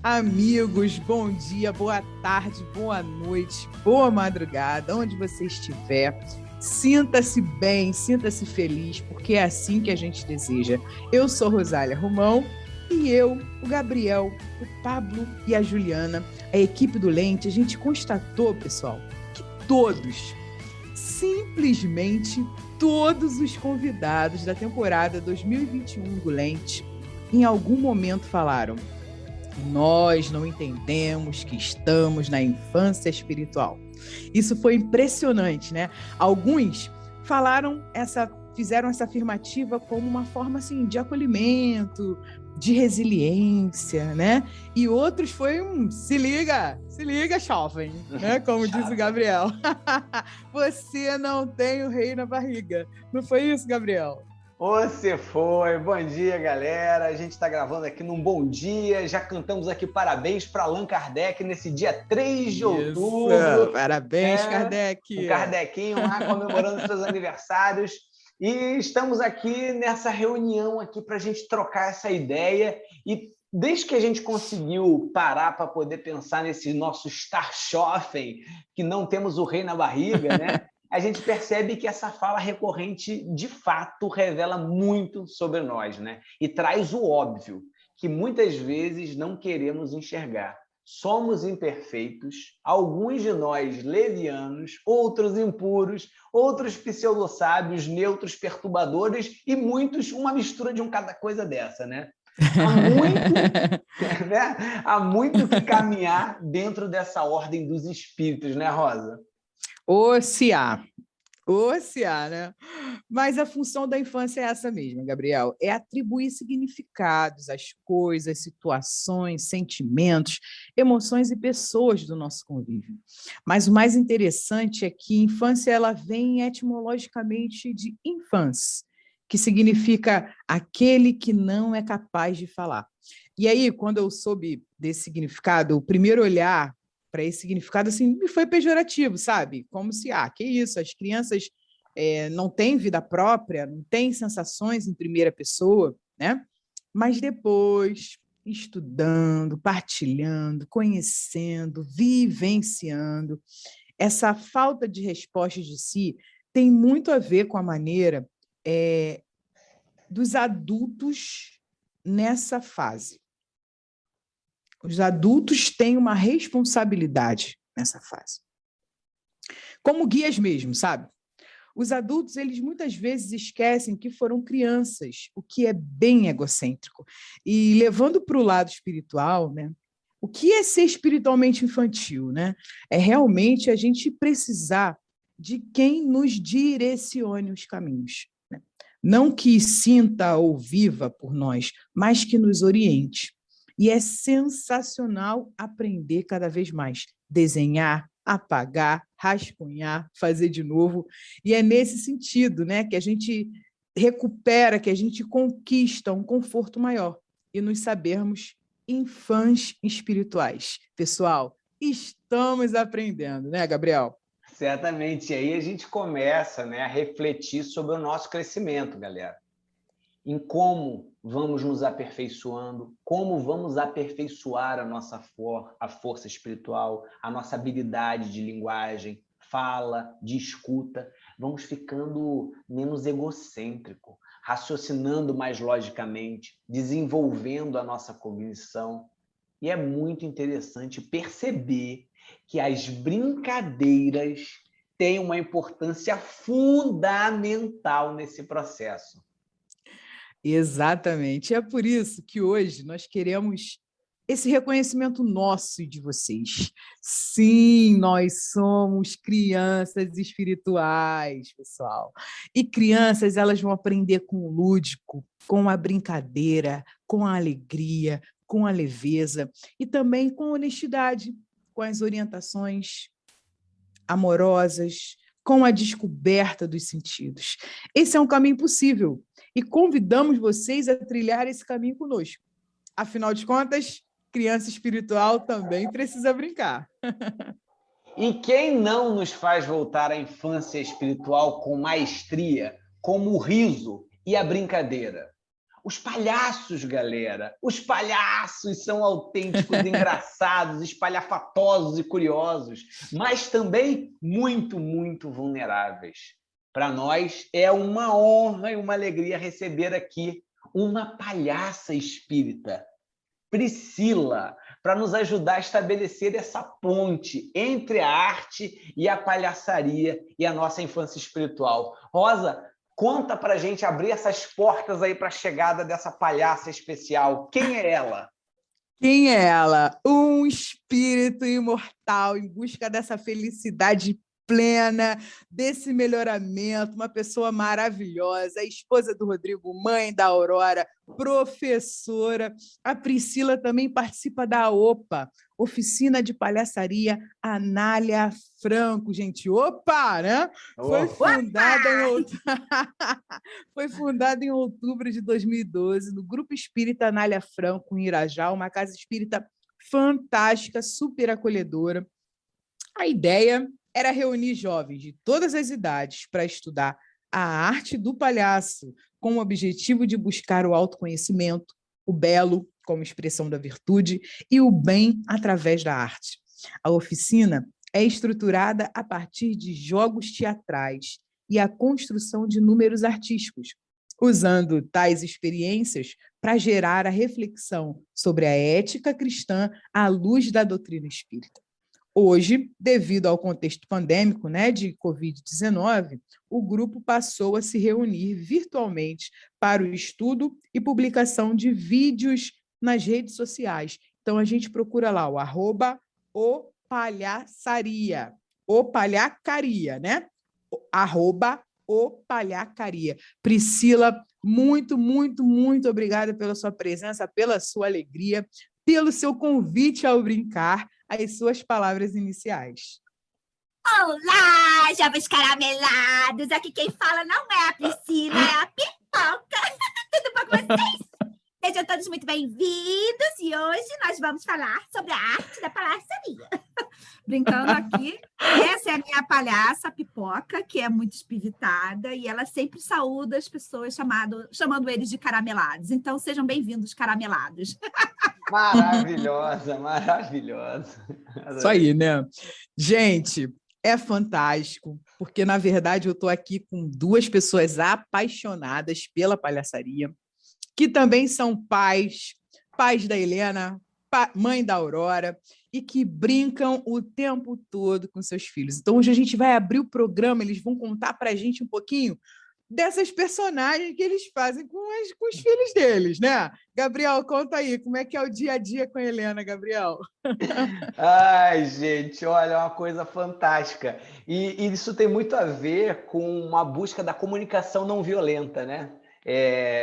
Amigos, bom dia, boa tarde, boa noite, boa madrugada, onde você estiver. Sinta-se bem, sinta-se feliz, porque é assim que a gente deseja. Eu sou Rosália Romão e eu, o Gabriel, o Pablo e a Juliana, a equipe do Lente, a gente constatou, pessoal, que simplesmente todos os convidados da temporada 2021 do Lente, em algum momento falaram: nós não entendemos que estamos na infância espiritual. Isso foi impressionante, né? Alguns fizeram essa afirmativa como uma forma assim de acolhimento, de resiliência, né? E outros foi se liga, jovem, né? Como diz o Gabriel. Você não tem o rei na barriga. Não foi isso, Gabriel? Você foi. Bom dia, galera. A gente está gravando aqui num bom dia. Já cantamos aqui parabéns para Allan Kardec nesse dia 3 de outubro. Parabéns, Kardec. O Kardecinho lá comemorando seus aniversários. E estamos aqui nessa reunião aqui para a gente trocar essa ideia. E desde que a gente conseguiu parar para poder pensar nesse nosso Starshofen, que não temos o rei na barriga, né? A gente percebe que essa fala recorrente, de fato, revela muito sobre nós, né? E traz o óbvio, que muitas vezes não queremos enxergar. Somos imperfeitos, alguns de nós levianos, outros impuros, outros pseudo-sábios, neutros, perturbadores e muitos uma mistura de cada coisa dessa, né? Há muito que caminhar dentro dessa ordem dos espíritos, né, Rosa? Se há, né? Mas a função da infância é essa mesma, Gabriel, é atribuir significados às coisas, situações, sentimentos, emoções e pessoas do nosso convívio. Mas o mais interessante é que infância ela vem etimologicamente de infans, que significa aquele que não é capaz de falar. E aí, quando eu soube desse significado, o primeiro olhar para esse significado assim me foi pejorativo, sabe? Como se, que isso, as crianças não têm vida própria, não têm sensações em primeira pessoa, né? Mas depois, estudando, partilhando, conhecendo, vivenciando, essa falta de resposta de si tem muito a ver com a maneira dos adultos nessa fase. Os adultos têm uma responsabilidade nessa fase. Como guias mesmo, sabe? Os adultos, eles muitas vezes esquecem que foram crianças, o que é bem egocêntrico. E levando para o lado espiritual, né? O que é ser espiritualmente infantil, né? É realmente a gente precisar de quem nos direcione os caminhos. Né? Não que sinta ou viva por nós, mas que nos oriente. E é sensacional aprender cada vez mais. Desenhar, apagar, rascunhar, fazer de novo. E é nesse sentido, né, que a gente recupera, que a gente conquista um conforto maior e nos sabermos infãs espirituais. Pessoal, estamos aprendendo, né, Gabriel? Certamente. E aí a gente começa, né, a refletir sobre o nosso crescimento, galera. Em como vamos nos aperfeiçoando, como vamos aperfeiçoar a força espiritual, a nossa habilidade de linguagem, fala, de escuta. Vamos ficando menos egocêntrico, raciocinando mais logicamente, desenvolvendo a nossa cognição. E é muito interessante perceber que as brincadeiras têm uma importância fundamental nesse processo. Exatamente. É por isso que hoje nós queremos esse reconhecimento nosso e de vocês. Sim, nós somos crianças espirituais, pessoal. E crianças, elas vão aprender com o lúdico, com a brincadeira, com a alegria, com a leveza e também com honestidade, com as orientações amorosas, com a descoberta dos sentidos. Esse é um caminho possível e convidamos vocês a trilhar esse caminho conosco. Afinal de contas, criança espiritual também precisa brincar. E quem não nos faz voltar à infância espiritual com maestria, como o riso e a brincadeira? Os palhaços, galera. Os palhaços são autênticos, engraçados, espalhafatosos e curiosos, mas também muito, muito vulneráveis. Para nós é uma honra e uma alegria receber aqui uma palhaça espírita, Priscila, para nos ajudar a estabelecer essa ponte entre a arte e a palhaçaria e a nossa infância espiritual. Rosa, conta para a gente abrir essas portas aí para a chegada dessa palhaça especial. Quem é ela? Quem é ela? Um espírito imortal em busca dessa felicidade plena, desse melhoramento, uma pessoa maravilhosa, a esposa do Rodrigo, mãe da Aurora, professora. A Priscila também participa da OPA, Oficina de Palhaçaria Anália Franco, gente. Opa, né? Foi fundada em outubro de 2012 no Grupo Espírita Anália Franco, em Irajá, uma casa espírita fantástica, super acolhedora. A ideia era reunir jovens de todas as idades para estudar a arte do palhaço, com o objetivo de buscar o autoconhecimento, o belo como expressão da virtude e o bem através da arte. A oficina é estruturada a partir de jogos teatrais e a construção de números artísticos, usando tais experiências para gerar a reflexão sobre a ética cristã à luz da doutrina espírita. Hoje, devido ao contexto pandêmico, de Covid-19, o grupo passou a se reunir virtualmente para o estudo e publicação de vídeos nas redes sociais. Então, a gente procura lá o @opalhaçaria, opalhacaria, né? @opalhacaria. Priscila, muito, muito, muito obrigada pela sua presença, pela sua alegria, pelo seu convite ao brincar, as suas palavras iniciais. Olá, jovens caramelados! Aqui quem fala não é a Priscila, é a Pipoca. Tudo bom com vocês? Sejam todos muito bem-vindos e hoje nós vamos falar sobre a arte da palhaçaria. Brincando aqui, essa é a minha palhaça, a Pipoca, que é muito espiritada e ela sempre saúda as pessoas chamando eles de caramelados. Então, sejam bem-vindos, caramelados. Maravilhosa, maravilhosa. Isso aí, né? Gente, é fantástico, porque, na verdade, eu estou aqui com duas pessoas apaixonadas pela palhaçaria, que também são pais da Helena, mãe da Aurora, e que brincam o tempo todo com seus filhos. Então, hoje a gente vai abrir o programa, eles vão contar para a gente um pouquinho dessas personagens que eles fazem com os filhos deles, né? Gabriel, conta aí, como é que é o dia a dia com a Helena, Gabriel? Ai, gente, olha, é uma coisa fantástica. E isso tem muito a ver com uma busca da comunicação não violenta, né?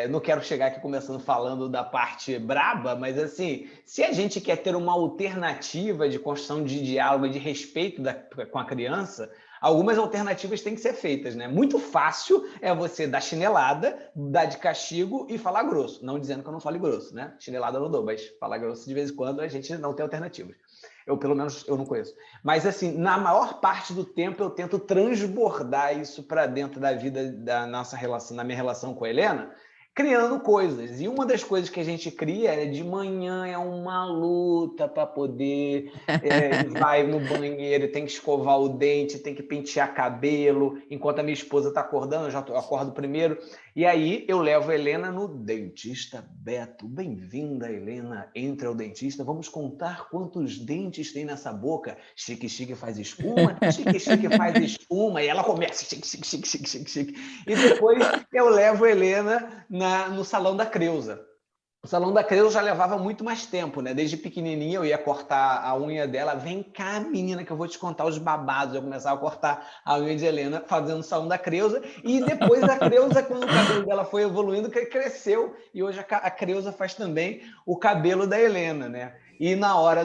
Não quero chegar aqui começando falando da parte braba, mas assim, se a gente quer ter uma alternativa de construção de diálogo, de respeito com a criança, algumas alternativas têm que ser feitas, né? Muito fácil é você dar chinelada, dar de castigo e falar grosso. Não dizendo que eu não fale grosso, né? Chinelada eu não dou, mas falar grosso de vez em quando a gente não tem alternativas. Pelo menos, eu não conheço. Mas, assim, na maior parte do tempo, eu tento transbordar isso para dentro da vida da nossa relação, na minha relação com a Helena, criando coisas. E uma das coisas que a gente cria é de manhã, é uma luta para poder... vai no banheiro, tem que escovar o dente, tem que pentear cabelo. Enquanto a minha esposa está acordando, eu acordo primeiro. E aí eu levo a Helena no dentista Beto. Bem-vinda, Helena. Entra ao dentista. Vamos contar quantos dentes tem nessa boca. Chique, chique faz espuma. Chique, chique faz espuma. E ela começa chique, chique, chique, chique, chique, chique. E depois eu levo a Helena no salão da Creuza. O salão da Creuza já levava muito mais tempo, né? Desde pequenininha eu ia cortar a unha dela. Vem cá, menina, que eu vou te contar os babados. Eu começava a cortar a unha de Helena fazendo o salão da Creuza. E depois a Creuza, quando o cabelo dela foi evoluindo, cresceu. E hoje a Creuza faz também o cabelo da Helena, né? E na hora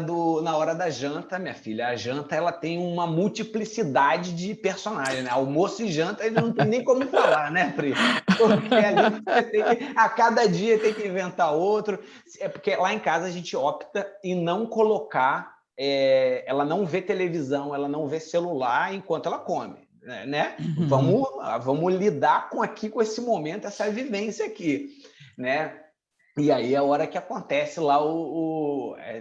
da janta, minha filha, a janta ela tem uma multiplicidade de personagens, né? Almoço e janta, ele não tem nem como falar, né, Pri? Porque ali a cada dia tem que inventar outro. É porque lá em casa a gente opta em não colocar, ela não vê televisão, ela não vê celular enquanto ela come, né? Vamos lidar com esse momento, essa vivência aqui, né? E aí é a hora que acontece lá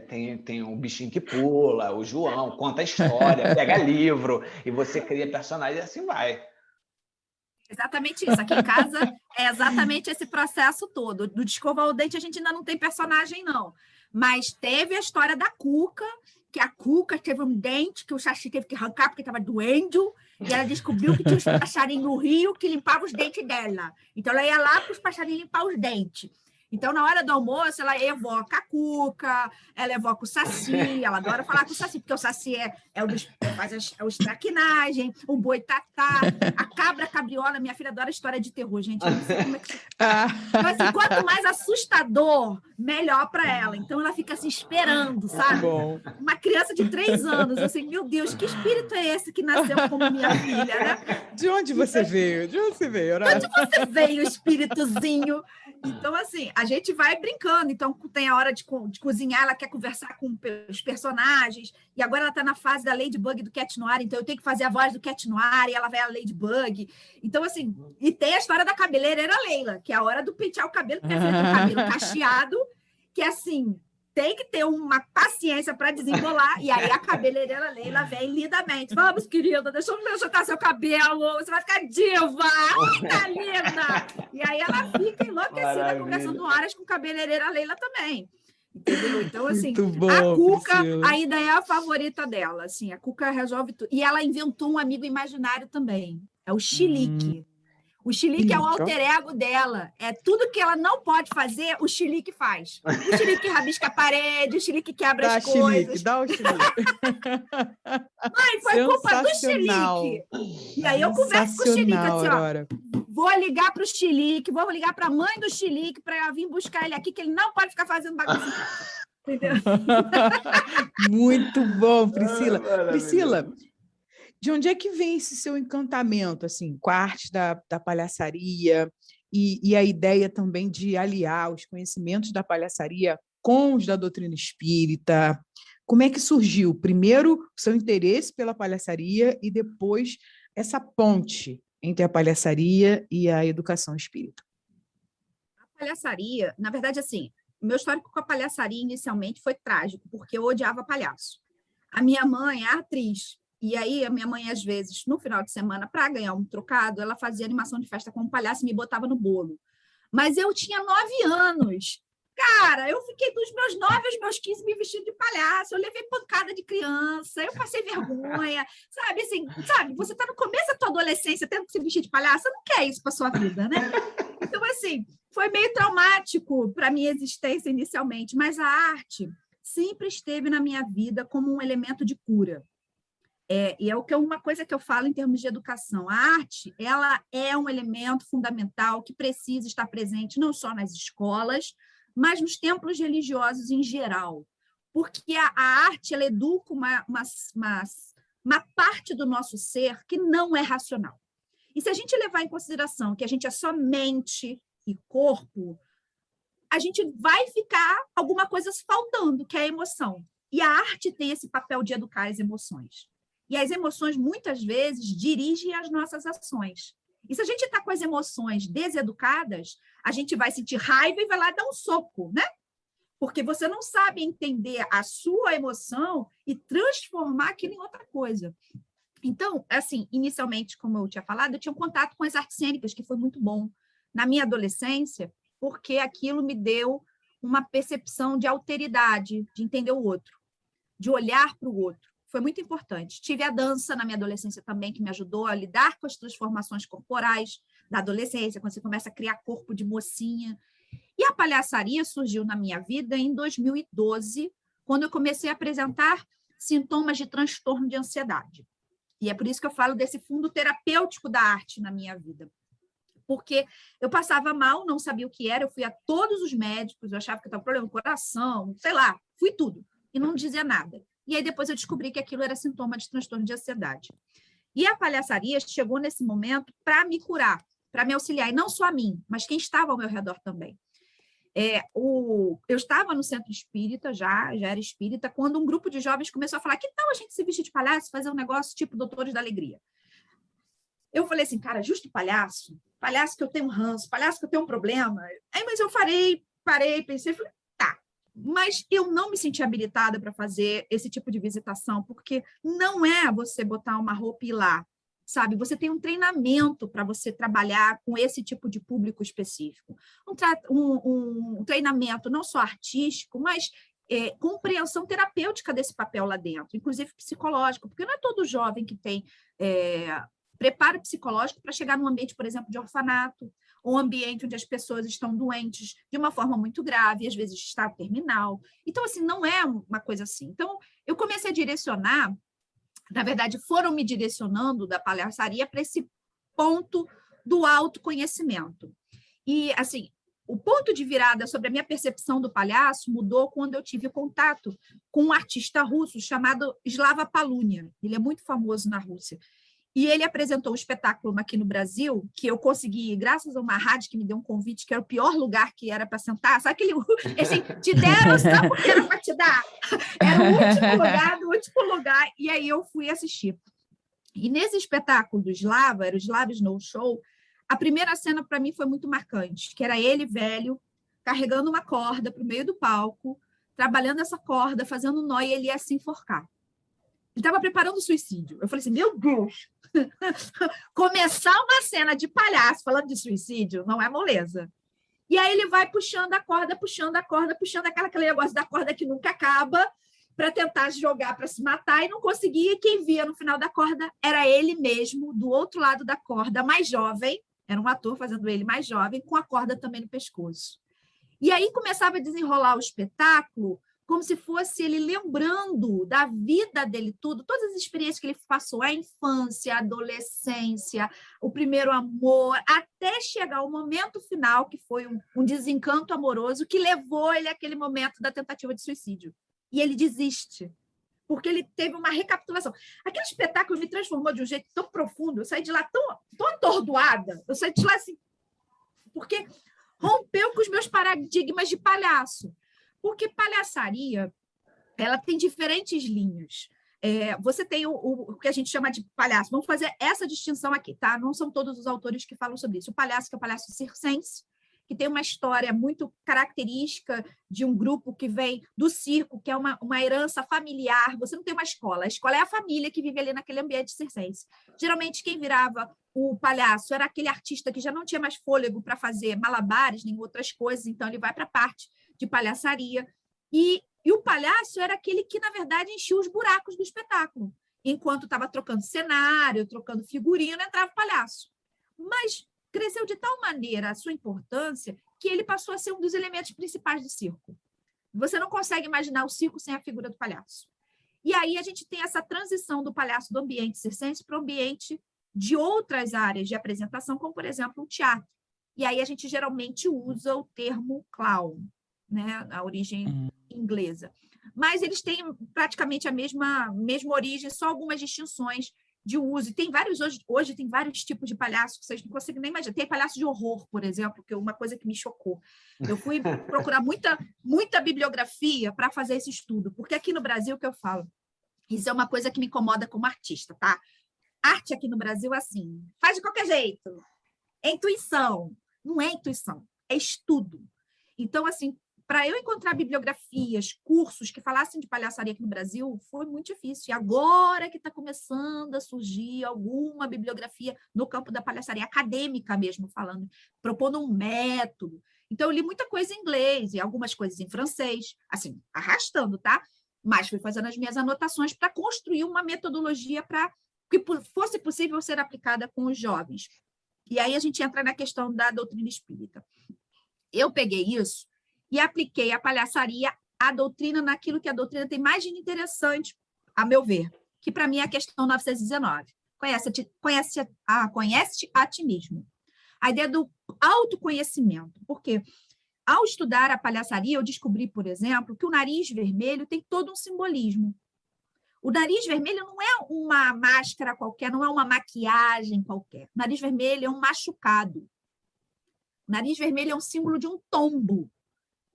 tem um bichinho que pula, o João conta a história, pega livro, e você cria personagem e assim vai. Exatamente isso. Aqui em casa é exatamente esse processo todo. Do de escovar o dente a gente ainda não tem personagem, não. Mas teve a história da Cuca, que a Cuca teve um dente que o Xaxi teve que arrancar porque estava doendo, e ela descobriu que tinha os passarinhos no rio que limpavam os dentes dela. Então, ela ia lá para os passarinhos limpar os dentes. Então, na hora do almoço, ela evoca a Cuca, ela evoca o Saci, ela adora falar com o Saci, porque o Saci faz a traquinagem, o boitatá, a cabra cabriola. Minha filha adora história de terror, gente. Eu não sei como é que... Então, assim, quanto mais assustador, melhor para ela. Então, ela fica assim, esperando, sabe? Bom. Uma criança de 3 anos, assim, meu Deus, que espírito é esse que nasceu como minha filha, né? De onde você veio? De onde você veio, Horácio? De onde você veio, espíritozinho? Então, assim, a gente vai brincando. Então, tem a hora de cozinhar, ela quer conversar com os personagens. E agora ela está na fase da Ladybug e do Cat Noir, então eu tenho que fazer a voz do Cat Noir e ela vai a Ladybug. Então, assim, e tem a história da cabeleireira Leila, que é a hora do pentear o cabelo, porque você tem o cabelo cacheado, que, assim, tem que ter uma paciência para desembolar. E aí a cabeleireira Leila vem lindamente. Vamos, querida, deixa eu ajeitar seu cabelo, você vai ficar diva. Ai, tá linda! E aí ela fica enlouquecida conversando horas com a cabeleireira Leila também. Entendeu? Então, assim, bom, a Cuca Priscila. ainda é a favorita dela. Assim, a Cuca resolve tudo. E ela inventou um amigo imaginário também. É o Chilique. O Chilique é o alter ego dela. É tudo que ela não pode fazer, o Chilique faz. O Chilique rabisca a parede, o Chilique quebra as coisas. Dá o Chilique. Mãe, foi culpa do Chilique. E aí eu converso com o Chilique, assim, ó. Vou ligar para o Chilique, vou ligar para a mãe do Chilique para vir buscar ele aqui, que ele não pode ficar fazendo bagunça em casa. Entendeu? Muito bom, Priscila. Priscila, de onde é que vem esse seu encantamento, assim, com a arte da palhaçaria e a ideia também de aliar os conhecimentos da palhaçaria com os da doutrina espírita? Como é que surgiu? Primeiro, o seu interesse pela palhaçaria e depois essa ponte entre a palhaçaria e a educação espírita? A palhaçaria, na verdade, assim, o meu histórico com a palhaçaria inicialmente foi trágico, porque eu odiava palhaço. A minha mãe é atriz. E aí, a minha mãe, às vezes, no final de semana, para ganhar um trocado, ela fazia animação de festa com um palhaço e me botava no bolo. Mas eu tinha 9 anos. Cara, eu fiquei dos meus 9 aos meus 15 me vestindo de palhaço. Eu levei pancada de criança, eu passei vergonha. Sabe, assim, você está no começo da tua adolescência tendo que se vestir de palhaço, você não quer isso para sua vida, né? Então, assim, foi meio traumático para a minha existência inicialmente. Mas a arte sempre esteve na minha vida como um elemento de cura. E é uma coisa que eu falo em termos de educação. A arte, ela é um elemento fundamental que precisa estar presente não só nas escolas, mas nos templos religiosos em geral. Porque a arte, ela educa uma parte do nosso ser que não é racional. E se a gente levar em consideração que a gente é só mente e corpo, a gente vai ficar alguma coisa faltando, que é a emoção. E a arte tem esse papel de educar as emoções. E as emoções, muitas vezes, dirigem as nossas ações. E se a gente está com as emoções deseducadas, a gente vai sentir raiva e vai lá dar um soco, né? Porque você não sabe entender a sua emoção e transformar aquilo em outra coisa. Então, assim, inicialmente, como eu tinha falado, eu tinha um contato com as artes cênicas, que foi muito bom na minha adolescência, porque aquilo me deu uma percepção de alteridade, de entender o outro, de olhar para o outro. Foi muito importante. Tive a dança na minha adolescência também, que me ajudou a lidar com as transformações corporais da adolescência, quando você começa a criar corpo de mocinha. E a palhaçaria surgiu na minha vida em 2012, quando eu comecei a apresentar sintomas de transtorno de ansiedade. E é por isso que eu falo desse fundo terapêutico da arte na minha vida. Porque eu passava mal, não sabia o que era, eu fui a todos os médicos, eu achava que eu estava com problema no coração, sei lá, fui tudo, e não dizia nada. E aí depois eu descobri que aquilo era sintoma de transtorno de ansiedade. E a palhaçaria chegou nesse momento para me curar, para me auxiliar, e não só a mim, mas quem estava ao meu redor também. Eu estava no centro espírita, já era espírita, quando um grupo de jovens começou a falar: que tal a gente se vestir de palhaço, fazer um negócio tipo Doutores da Alegria? Eu falei assim, cara, justo palhaço que eu tenho um ranço, palhaço que eu tenho um problema. Aí, mas eu farei parei, pensei, falei, tá, mas eu não me senti habilitada para fazer esse tipo de visitação, porque não é você botar uma roupa e ir lá, sabe? Você tem um treinamento para você trabalhar com esse tipo de público específico. Um treinamento não só artístico, mas compreensão terapêutica desse papel lá dentro, inclusive psicológico, porque não é todo jovem que tem preparo psicológico para chegar num ambiente, por exemplo, de orfanato, ou um ambiente onde as pessoas estão doentes de uma forma muito grave, às vezes estado terminal. Então, assim, não é uma coisa assim. Então, eu comecei a direcionar, na verdade, foram me direcionando da palhaçaria para esse ponto do autoconhecimento. E, assim, o ponto de virada sobre a minha percepção do palhaço mudou quando eu tive contato com um artista russo chamado Slava Palunia. Ele é muito famoso na Rússia. E ele apresentou um espetáculo aqui no Brasil, que eu consegui, graças a uma rádio que me deu um convite, que era o pior lugar que era para sentar. Sabe aquele, assim, te deram só porque era para te dar? Era o último lugar, do último lugar. E aí eu fui assistir. E nesse espetáculo do Slava, era o Slava Snow Show, a primeira cena para mim foi muito marcante, que era ele velho, carregando uma corda para o meio do palco, trabalhando essa corda, fazendo nó, e ele ia se enforcar. Ele estava preparando o suicídio. Eu falei assim, meu Deus, começar uma cena de palhaço falando de suicídio não é moleza. E aí ele vai puxando a corda, puxando aquele negócio da corda que nunca acaba, para tentar jogar para se matar, e não conseguia. E quem via no final da corda era ele mesmo, do outro lado da corda, mais jovem, era um ator fazendo ele mais jovem, com a corda também no pescoço. E aí começava a desenrolar o espetáculo como se fosse ele lembrando da vida dele tudo, todas as experiências que ele passou, a infância, a adolescência, o primeiro amor, até chegar ao momento final, que foi um desencanto amoroso que levou ele àquele momento da tentativa de suicídio. E ele desiste, porque ele teve uma recapitulação. Aquele espetáculo me transformou de um jeito tão profundo, eu saí de lá tão atordoada, eu saí de lá assim, porque rompeu com os meus paradigmas de palhaço. Porque palhaçaria, ela tem diferentes linhas. Você tem o que a gente chama de palhaço. Vamos fazer essa distinção aqui, tá? Não são todos os autores que falam sobre isso. O palhaço, que é o palhaço circense, que tem uma história muito característica de um grupo que vem do circo, que é uma herança familiar. Você não tem uma escola. A escola é a família que vive ali naquele ambiente circense. Geralmente, quem virava o palhaço era aquele artista que já não tinha mais fôlego para fazer malabares, nem outras coisas, então ele vai para a parte de palhaçaria. E o palhaço era aquele que, na verdade, enchia os buracos do espetáculo. Enquanto estava trocando cenário, trocando figurino, entrava o palhaço. Mas cresceu de tal maneira a sua importância que ele passou a ser um dos elementos principais do circo. Você não consegue imaginar o circo sem a figura do palhaço. E aí a gente tem essa transição do palhaço do ambiente circense para o ambiente de outras áreas de apresentação, como, por exemplo, o teatro. E aí a gente geralmente usa o termo clown, né, a origem inglesa. Mas eles têm praticamente a mesma origem, só algumas distinções de uso. E tem vários, hoje tem vários tipos de palhaço que vocês não conseguem nem imaginar. Tem palhaço de horror, por exemplo, que é uma coisa que me chocou. Eu fui procurar muita bibliografia para fazer esse estudo, porque aqui no Brasil, que eu falo, isso é uma coisa que me incomoda como artista, tá? Arte aqui no Brasil é assim, faz de qualquer jeito. É intuição. Não é intuição, é estudo. Então, assim, para eu encontrar bibliografias, cursos que falassem de palhaçaria aqui no Brasil, foi muito difícil. E agora que está começando a surgir alguma bibliografia no campo da palhaçaria, acadêmica mesmo, falando, propondo um método. Então, eu li muita coisa em inglês e algumas coisas em francês, assim, arrastando, tá? Mas fui fazendo as minhas anotações para construir uma metodologia para que fosse possível ser aplicada com os jovens. E aí a gente entra na questão da doutrina espírita. Eu peguei isso e apliquei a palhaçaria, a doutrina, naquilo que a doutrina tem mais de interessante, a meu ver, que para mim é a questão 919. Conhece a ti mesmo. A ideia do autoconhecimento. Porque ao estudar a palhaçaria, eu descobri, por exemplo, que o nariz vermelho tem todo um simbolismo. O nariz vermelho não é uma máscara qualquer, não é uma maquiagem qualquer. O nariz vermelho é um machucado. O nariz vermelho é um símbolo de um tombo.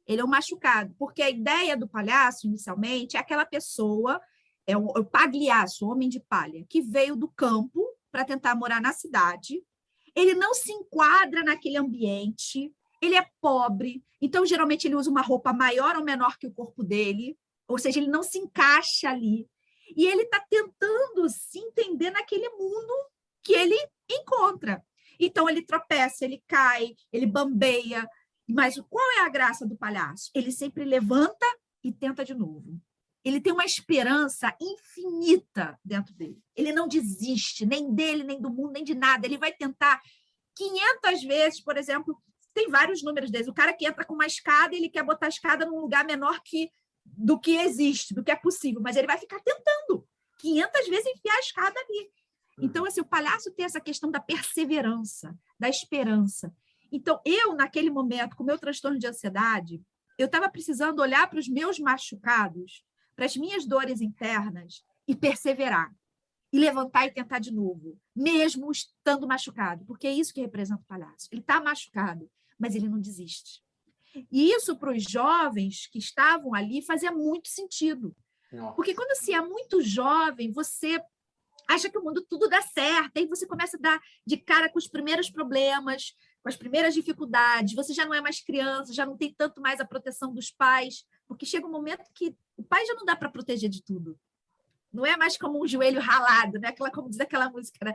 Ele é um machucado, porque a ideia do palhaço, inicialmente, é aquela pessoa, é o pagliaço, o homem de palha, que veio do campo para tentar morar na cidade. Ele não se enquadra naquele ambiente, ele é pobre, então geralmente ele usa uma roupa maior ou menor que o corpo dele, ou seja, ele não se encaixa ali. E ele está tentando se entender naquele mundo que ele encontra. Então ele tropeça, ele cai, ele bambeia. Mas qual é a graça do palhaço? Ele sempre levanta e tenta de novo. Ele tem uma esperança infinita dentro dele. Ele não desiste, nem dele, nem do mundo, nem de nada. Ele vai tentar 500 vezes, por exemplo, tem vários números desses. O cara que entra com uma escada, ele quer botar a escada num lugar menor do que existe, do que é possível, mas ele vai ficar tentando 500 vezes enfiar a escada ali. Então, assim, o palhaço tem essa questão da perseverança, da esperança. Então, eu, naquele momento, com o meu transtorno de ansiedade, eu estava precisando olhar para os meus machucados, para as minhas dores internas e perseverar. E levantar e tentar de novo, mesmo estando machucado, porque é isso que representa o palhaço. Ele está machucado, mas ele não desiste. E isso, para os jovens que estavam ali, fazia muito sentido. Porque quando você é muito jovem, você acha que o mundo tudo dá certo, aí você começa a dar de cara com os primeiros problemas, com as primeiras dificuldades, você já não é mais criança, já não tem tanto mais a proteção dos pais, porque chega um momento que o pai já não dá para proteger de tudo. Não é mais como um joelho ralado, né? Como diz aquela música, né?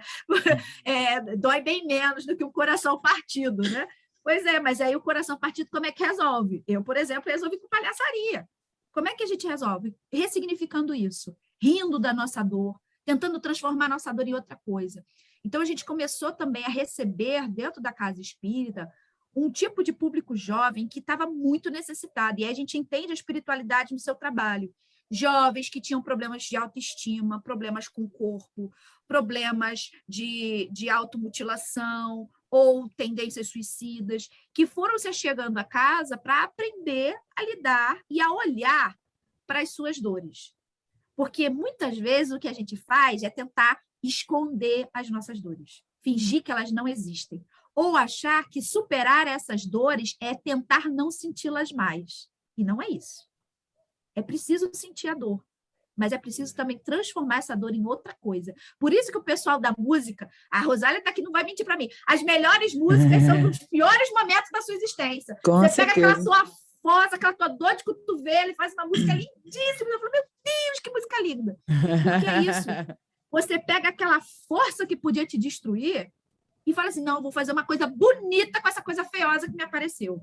Dói bem menos do que um coração partido, né? Pois é, mas aí o coração partido como é que resolve? Eu, por exemplo, resolvi com palhaçaria. Como é que a gente resolve? Ressignificando isso, rindo da nossa dor, tentando transformar a nossa dor em outra coisa. Então, a gente começou também a receber, dentro da casa espírita, um tipo de público jovem que estava muito necessitado. E aí a gente entende a espiritualidade no seu trabalho. Jovens que tinham problemas de autoestima, problemas com o corpo, problemas de automutilação ou tendências suicidas, que foram se chegando a casa para aprender a lidar e a olhar para as suas dores. Porque muitas vezes o que a gente faz é tentar esconder as nossas dores, fingir que elas não existem, ou achar que superar essas dores é tentar não senti-las mais. E não é isso. É preciso sentir a dor, mas é preciso também transformar essa dor em outra coisa. Por isso que o pessoal da música, a Rosália está aqui, não vai mentir para mim, as melhores músicas são os piores momentos da sua existência. Com Você certeza. pega aquela sua fossa, aquela tua dor de cotovelo e faz uma música lindíssima. Eu falo, meu Deus, que música linda! Porque é isso. Você pega aquela força que podia te destruir e fala assim, não, eu vou fazer uma coisa bonita com essa coisa feiosa que me apareceu.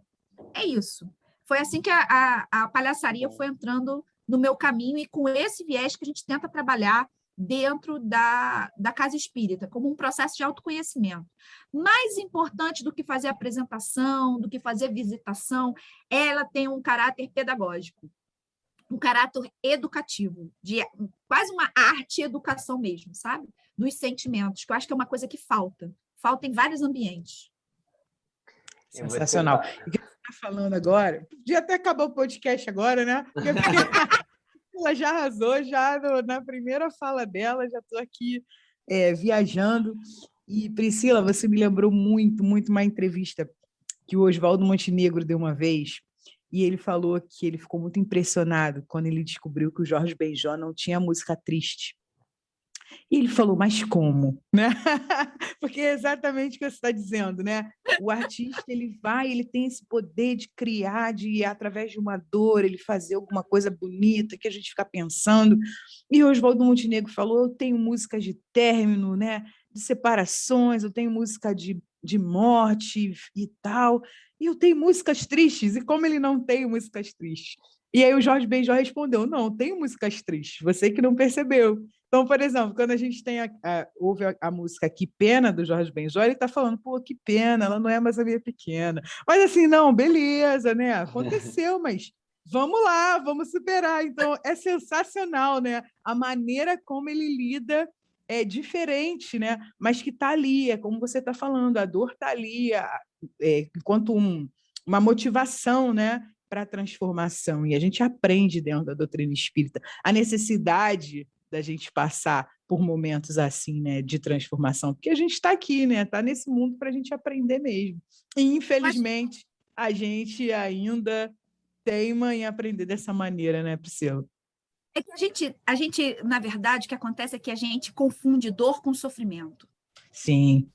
É isso. Foi assim que a palhaçaria foi entrando no meu caminho e com esse viés que a gente tenta trabalhar dentro da casa espírita, como um processo de autoconhecimento. Mais importante do que fazer apresentação, do que fazer visitação, ela tem um caráter pedagógico, um caráter educativo, de quase uma arte-educação mesmo, sabe? Dos sentimentos, que eu acho que é uma coisa que falta em vários ambientes. Sensacional. E o que você está falando agora, podia até acabar o podcast agora, né? Porque ela já arrasou, já na primeira fala dela, já estou aqui viajando. E, Priscila, você me lembrou muito, muito uma entrevista que o Oswaldo Montenegro deu uma vez, e ele falou que ele ficou muito impressionado quando ele descobriu que o Jorge Benjor não tinha música triste. E ele falou, mas como? Né? Porque é exatamente o que você está dizendo, né? O artista, ele tem esse poder de criar, de através de uma dor, ele fazer alguma coisa bonita que a gente fica pensando. E o Oswaldo Montenegro falou, eu tenho músicas de término, né? De separações, eu tenho música de morte e tal, e eu tenho músicas tristes, e como ele não tem músicas tristes? E aí o Jorge Benjor respondeu, não, eu tenho músicas tristes, você que não percebeu. Então, por exemplo, quando a gente ouve a música Que Pena, do Jorge Benjor, ele está falando, pô, que pena, ela não é mais a minha pequena. Mas assim, não, beleza, né? Aconteceu, mas vamos lá, vamos superar. Então, é sensacional, né? A maneira como ele lida é diferente, né? Mas que está ali, é como você está falando, a dor está ali, enquanto uma motivação, né? Para a transformação. E a gente aprende dentro da doutrina espírita a necessidade da gente passar por momentos assim, né, de transformação, porque a gente está aqui, né, está nesse mundo para a gente aprender mesmo. E, infelizmente, a gente ainda teima em aprender dessa maneira, né, Priscila? É que a gente, na verdade, o que acontece é que a gente confunde dor com sofrimento. Sim.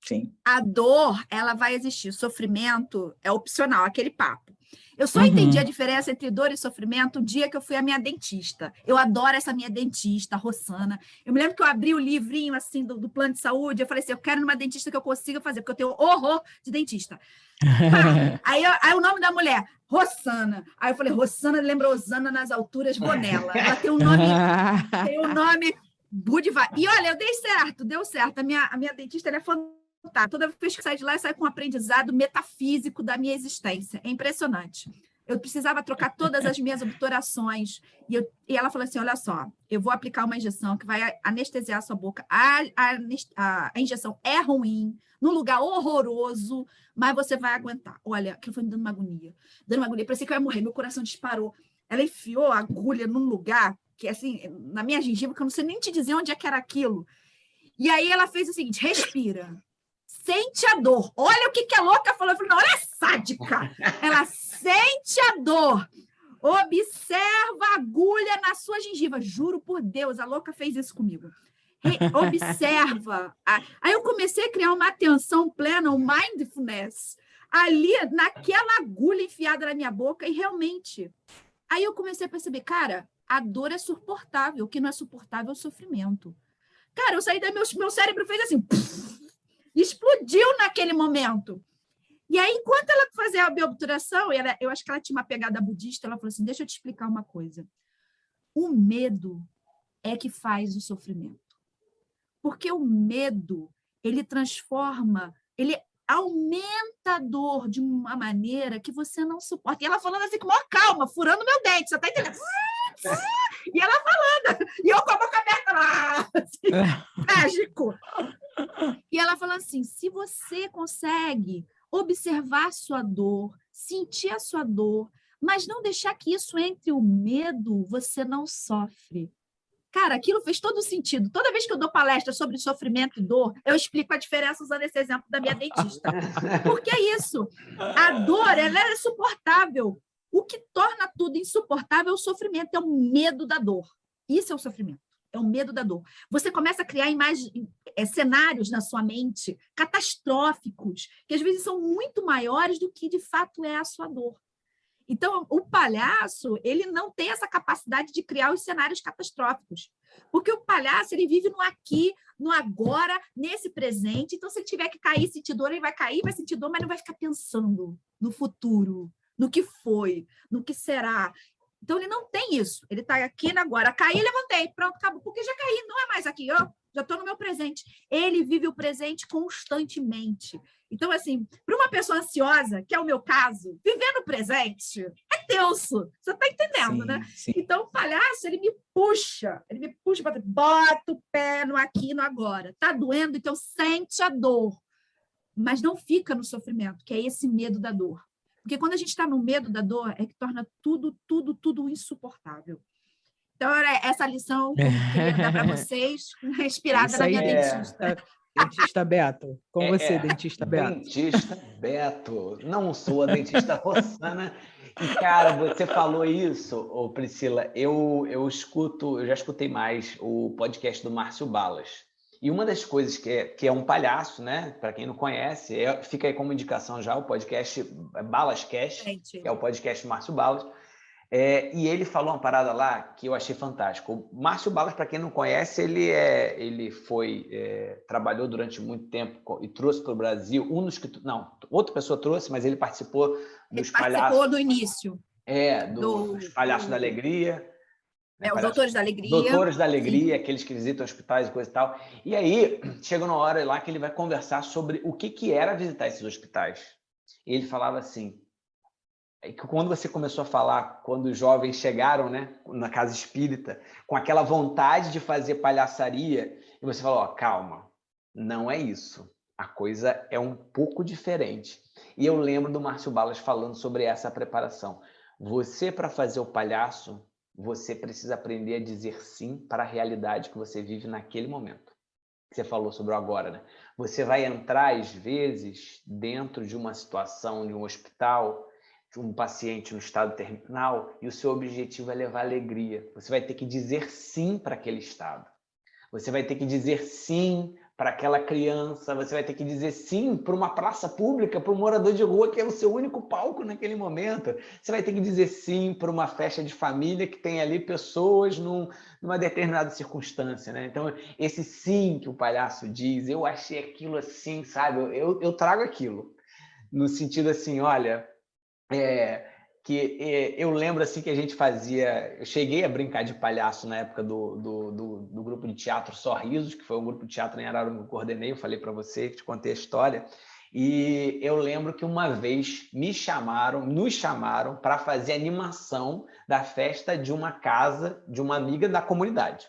Sim. A dor, ela vai existir. O sofrimento é opcional, aquele papo. Eu só entendi a diferença entre dor e sofrimento o dia que eu fui à minha dentista. Eu adoro essa minha dentista, a Rossana. Eu me lembro que eu abri o livrinho assim do plano de saúde. Eu falei assim: eu quero numa dentista que eu consiga fazer, porque eu tenho horror de dentista. Pá! Aí o nome da mulher, Rossana. Aí eu falei: Rossana lembra Osana nas alturas, vou nela. Ela tem um nome Budivar. E olha, deu certo. A minha dentista ela é fantástica. Toda vez que sai de lá, eu saio com um aprendizado metafísico da minha existência. É impressionante. Eu precisava trocar todas as minhas obturações. E ela falou assim: olha só, eu vou aplicar uma injeção que vai anestesiar a sua boca. A injeção é ruim, num lugar horroroso, mas você vai aguentar. Olha, aquilo foi me dando uma agonia. Parecia que eu ia morrer, meu coração disparou. Ela enfiou a agulha num lugar que, assim, na minha gengiva, que eu não sei nem te dizer onde é que era aquilo. E aí ela fez o seguinte: respira. Sente a dor. Olha o que a louca falou. Eu falei: não, ela é sádica. Ela sente a dor. Observa a agulha na sua gengiva. Juro por Deus, a louca fez isso comigo. Observa. Aí eu comecei a criar uma atenção plena, um mindfulness, ali naquela agulha enfiada na minha boca, e realmente. Aí eu comecei a perceber, cara, a dor é suportável. O que não é suportável é o sofrimento. Cara, eu saí daí, meu cérebro fez assim... explodiu naquele momento. E aí, enquanto ela fazia a biobturação, eu acho que ela tinha uma pegada budista, ela falou assim: deixa eu te explicar uma coisa. O medo é que faz o sofrimento. Porque o medo, ele transforma, ele aumenta a dor de uma maneira que você não suporta. E ela falando assim com maior calma, furando meu dente, você tá entendendo? E ela falando, e eu com a boca aberta lá, assim, trágico. E ela falou assim: se você consegue observar a sua dor, sentir a sua dor, mas não deixar que isso entre o medo, você não sofre. Cara, aquilo fez todo sentido. Toda vez que eu dou palestra sobre sofrimento e dor, eu explico a diferença usando esse exemplo da minha dentista. Porque é isso. A dor, ela é suportável. O que torna tudo insuportável é o sofrimento, é o medo da dor. Isso é o sofrimento. É o medo da dor. Você começa a criar cenários na sua mente catastróficos, que às vezes são muito maiores do que de fato é a sua dor. Então, o palhaço, ele não tem essa capacidade de criar os cenários catastróficos. Porque o palhaço, ele vive no aqui, no agora, nesse presente. Então, se ele tiver que cair, sentir dor, ele vai cair, vai sentir dor, mas não vai ficar pensando no futuro, no que foi, no que será. Então, ele não tem isso. Ele está aqui no agora. Caí, levantei. Pronto, acabou. Porque já caí, não é mais aqui, ó. Já estou no meu presente. Ele vive o presente constantemente. Então, assim, para uma pessoa ansiosa, que é o meu caso, viver no presente é tenso. Você está entendendo, sim, né? Sim. Então, o palhaço, ele me puxa, bota o pé no aqui, no agora. Tá doendo, então sente a dor. Mas não fica no sofrimento, que é esse medo da dor. Porque quando a gente está no medo da dor, é que torna tudo insuportável. Então, era essa lição que eu queria dar para vocês, inspirada na minha dentista. Dentista Beto. Com você, dentista Beto. Dentista Beto. Não sou a dentista Rossana. E, cara, você falou isso, ô Priscila, eu já escutei mais o podcast do Márcio Balas. E uma das coisas que é um palhaço, né? Para quem não conhece, fica aí como indicação já o podcast Balas Cast, que é o podcast do Márcio Balas. E ele falou uma parada lá que eu achei fantástico. O Márcio Balas, para quem não conhece, ele trabalhou durante muito tempo e trouxe para o Brasil outra pessoa trouxe, mas ele participou dos palhaços. Participou do início. Dos Palhaços da Alegria. Os Doutores da Alegria. Doutores da Alegria, aqueles que visitam hospitais e coisa e tal. E aí, chega uma hora lá que ele vai conversar sobre o que era visitar esses hospitais. E ele falava assim, que quando você começou a falar, quando os jovens chegaram, né, na casa espírita, com aquela vontade de fazer palhaçaria, e você falou: calma, não é isso. A coisa é um pouco diferente. E eu lembro do Márcio Balas falando sobre essa preparação. Você, para fazer o palhaço, você precisa aprender a dizer sim para a realidade que você vive naquele momento. Você falou sobre o agora, né? Você vai entrar, às vezes, dentro de uma situação de um hospital, de um paciente no estado terminal, e o seu objetivo é levar alegria. Você vai ter que dizer sim para aquele estado. Você vai ter que dizer sim para aquela criança, você vai ter que dizer sim para uma praça pública, para um morador de rua que é o seu único palco naquele momento. Você vai ter que dizer sim para uma festa de família que tem ali pessoas numa determinada circunstância, né? Então, esse sim que o palhaço diz, eu achei aquilo assim, sabe? Eu trago aquilo, no sentido assim, olha, eu lembro assim que a gente fazia, eu cheguei a brincar de palhaço na época do grupo de teatro Sorrisos, que foi um grupo de teatro em Araruama que eu coordenei, eu falei para você, que te contei a história, e eu lembro que uma vez nos chamaram para fazer animação da festa de uma casa de uma amiga da comunidade.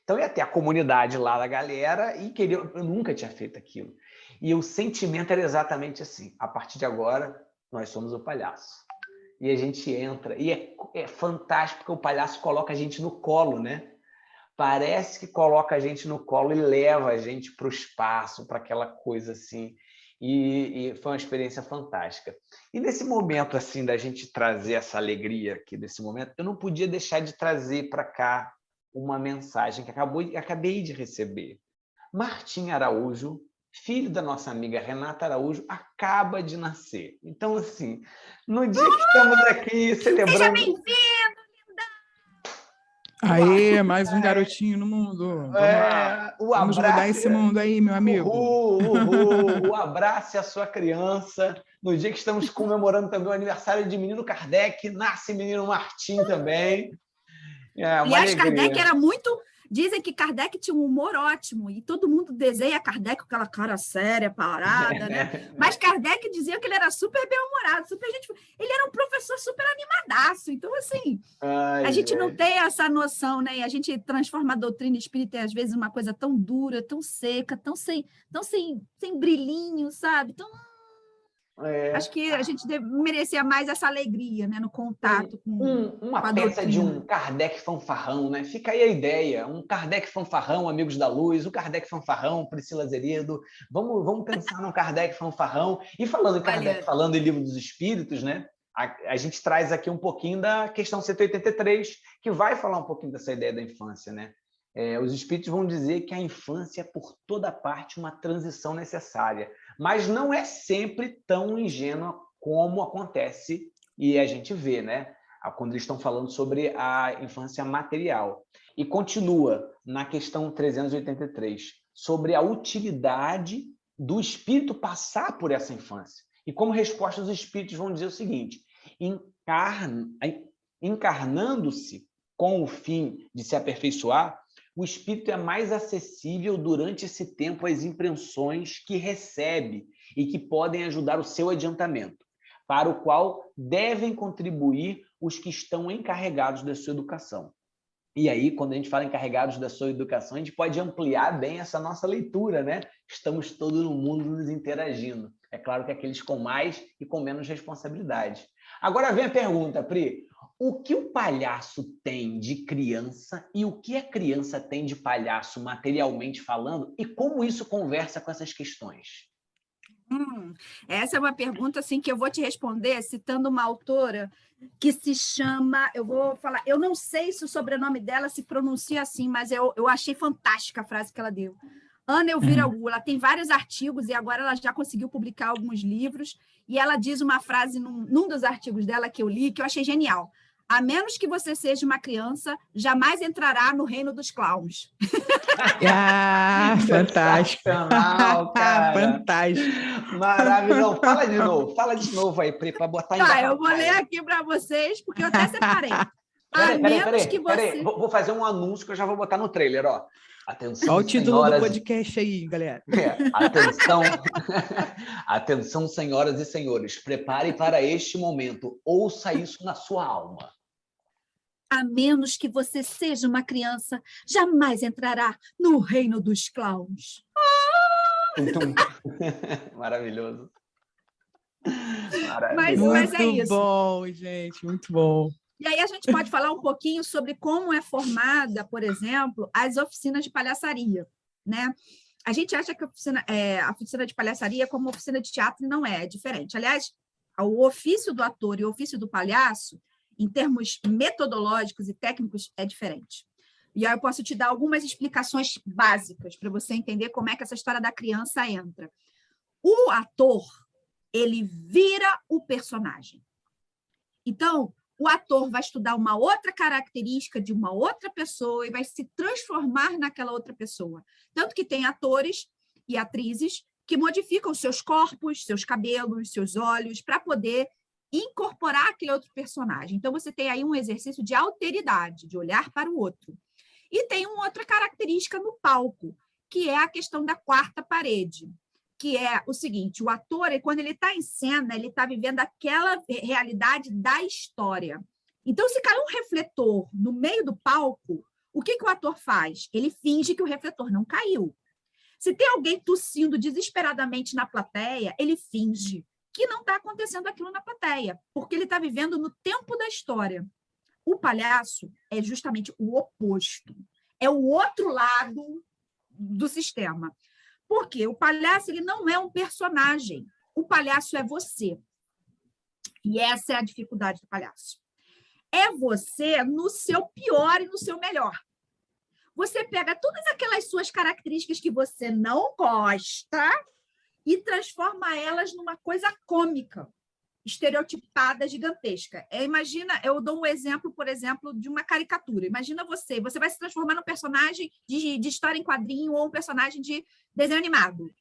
Então ia ter a comunidade lá da galera e eu nunca tinha feito aquilo. E o sentimento era exatamente assim, a partir de agora nós somos o palhaço. E a gente entra, e é fantástico, porque o palhaço coloca a gente no colo, né? Parece que coloca a gente no colo e leva a gente para o espaço, para aquela coisa assim. E foi uma experiência fantástica. E nesse momento assim da gente trazer essa alegria aqui, desse momento, eu não podia deixar de trazer para cá uma mensagem que acabei de receber. Martim Araújo, filho da nossa amiga Renata Araújo, acaba de nascer. Então, assim, no dia que estamos aqui celebrando... Seja bem-vindo! Aê, mais um garotinho no mundo. Vamos mudar esse mundo aí, meu amigo. O abraço à sua criança. No dia que estamos comemorando também o aniversário de menino Kardec, nasce menino Martim também. Aliás, Kardec era muito... Dizem que Kardec tinha um humor ótimo, e todo mundo desenha Kardec com aquela cara séria, parada, né? Mas Kardec dizia que ele era super bem-humorado, super gente... Ele era um professor super animadaço. Então, assim, a gente não tem essa noção, né? E a gente transforma a doutrina espírita, às vezes, uma coisa tão dura, tão seca, tão sem brilhinho, sabe? Acho que a gente merecia mais essa alegria, né, no contato com uma peça de um Kardec fanfarrão, né? Fica aí a ideia, um Kardec fanfarrão, Amigos da Luz, o Kardec fanfarrão, Priscila Zeredo. Vamos pensar no Kardec fanfarrão. E falando em Kardec, falando em Livro dos Espíritos, né? A gente traz aqui um pouquinho da questão 183, que vai falar um pouquinho dessa ideia da infância, né? Os espíritos vão dizer que a infância é por toda parte uma transição necessária, mas não é sempre tão ingênua como acontece e a gente vê, né? Quando eles estão falando sobre a infância material. E continua na questão 383, sobre a utilidade do espírito passar por essa infância. E como resposta, os espíritos vão dizer o seguinte: encarnando-se com o fim de se aperfeiçoar, o espírito é mais acessível durante esse tempo às impressões que recebe e que podem ajudar o seu adiantamento, para o qual devem contribuir os que estão encarregados da sua educação. E aí, quando a gente fala encarregados da sua educação, a gente pode ampliar bem essa nossa leitura, né? Estamos todos no mundo nos interagindo. É claro que aqueles com mais e com menos responsabilidade. Agora vem a pergunta, Pri. O que o palhaço tem de criança e o que a criança tem de palhaço materialmente falando e como isso conversa com essas questões? Essa é uma pergunta assim, que eu vou te responder citando uma autora que se chama, eu vou falar, eu não sei se o sobrenome dela se pronuncia assim, mas eu achei fantástica a frase que ela deu. Ana Elvira Gu, ela tem vários artigos e agora ela já conseguiu publicar alguns livros, e ela diz uma frase num dos artigos dela que eu li, que eu achei genial: a menos que você seja uma criança, jamais entrará no reino dos clowns. Fantástico. Cara. Fantástico. Maravilhoso. Fala de novo aí, Pri, para botar em eu vou ler aqui para vocês, porque eu até separei. Peraí. Vou fazer um anúncio que eu já vou botar no trailer, ó. Atenção, olha o título do podcast aí, galera. Atenção, senhoras e senhores. Prepare para este momento. Ouça isso na sua alma. A menos que você seja uma criança, jamais entrará no reino dos clowns. Maravilhoso. Mas é isso. Muito bom, gente, muito bom. E aí a gente pode falar um pouquinho sobre como é formada, por exemplo, as oficinas de palhaçaria, né? A gente acha que a oficina de palhaçaria é como uma oficina de teatro, e não é diferente. Aliás, o ofício do ator e o ofício do palhaço, em termos metodológicos e técnicos, é diferente. E aí eu posso te dar algumas explicações básicas para você entender como é que essa história da criança entra. O ator, ele vira o personagem. Então, o ator vai estudar uma outra característica de uma outra pessoa e vai se transformar naquela outra pessoa. Tanto que tem atores e atrizes que modificam seus corpos, seus cabelos, seus olhos, para poder incorporar aquele outro personagem. Então, você tem aí um exercício de alteridade, de olhar para o outro. E tem uma outra característica no palco, que é a questão da quarta parede, que é o seguinte, o ator, quando ele está em cena, ele está vivendo aquela realidade da história. Então, se cai um refletor no meio do palco, o que o ator faz? Ele finge que o refletor não caiu. Se tem alguém tossindo desesperadamente na plateia, ele finge que não está acontecendo aquilo na plateia, porque ele está vivendo no tempo da história. O palhaço é justamente o oposto. É o outro lado do sistema. Porque o palhaço ele não é um personagem. O palhaço é você. E essa é a dificuldade do palhaço. É você no seu pior e no seu melhor. Você pega todas aquelas suas características que você não gosta e transforma elas numa coisa cômica, estereotipada, gigantesca. Imagina, eu dou um exemplo, por exemplo, de uma caricatura. Imagina você vai se transformar num personagem de história em quadrinho ou um personagem de desenho animado.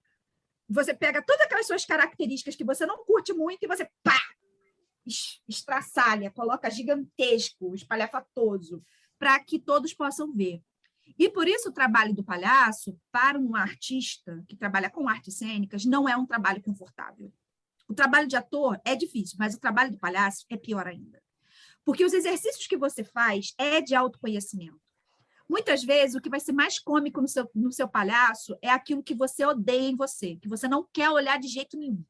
Você pega todas aquelas suas características que você não curte muito e você, pá, estraçalha, coloca gigantesco, espalhafatoso, para que todos possam ver. E por isso o trabalho do palhaço, para um artista que trabalha com artes cênicas, não é um trabalho confortável. O trabalho de ator é difícil, mas o trabalho do palhaço é pior ainda. Porque os exercícios que você faz é de autoconhecimento. Muitas vezes, o que vai ser mais cômico no seu palhaço é aquilo que você odeia em você, que você não quer olhar de jeito nenhum.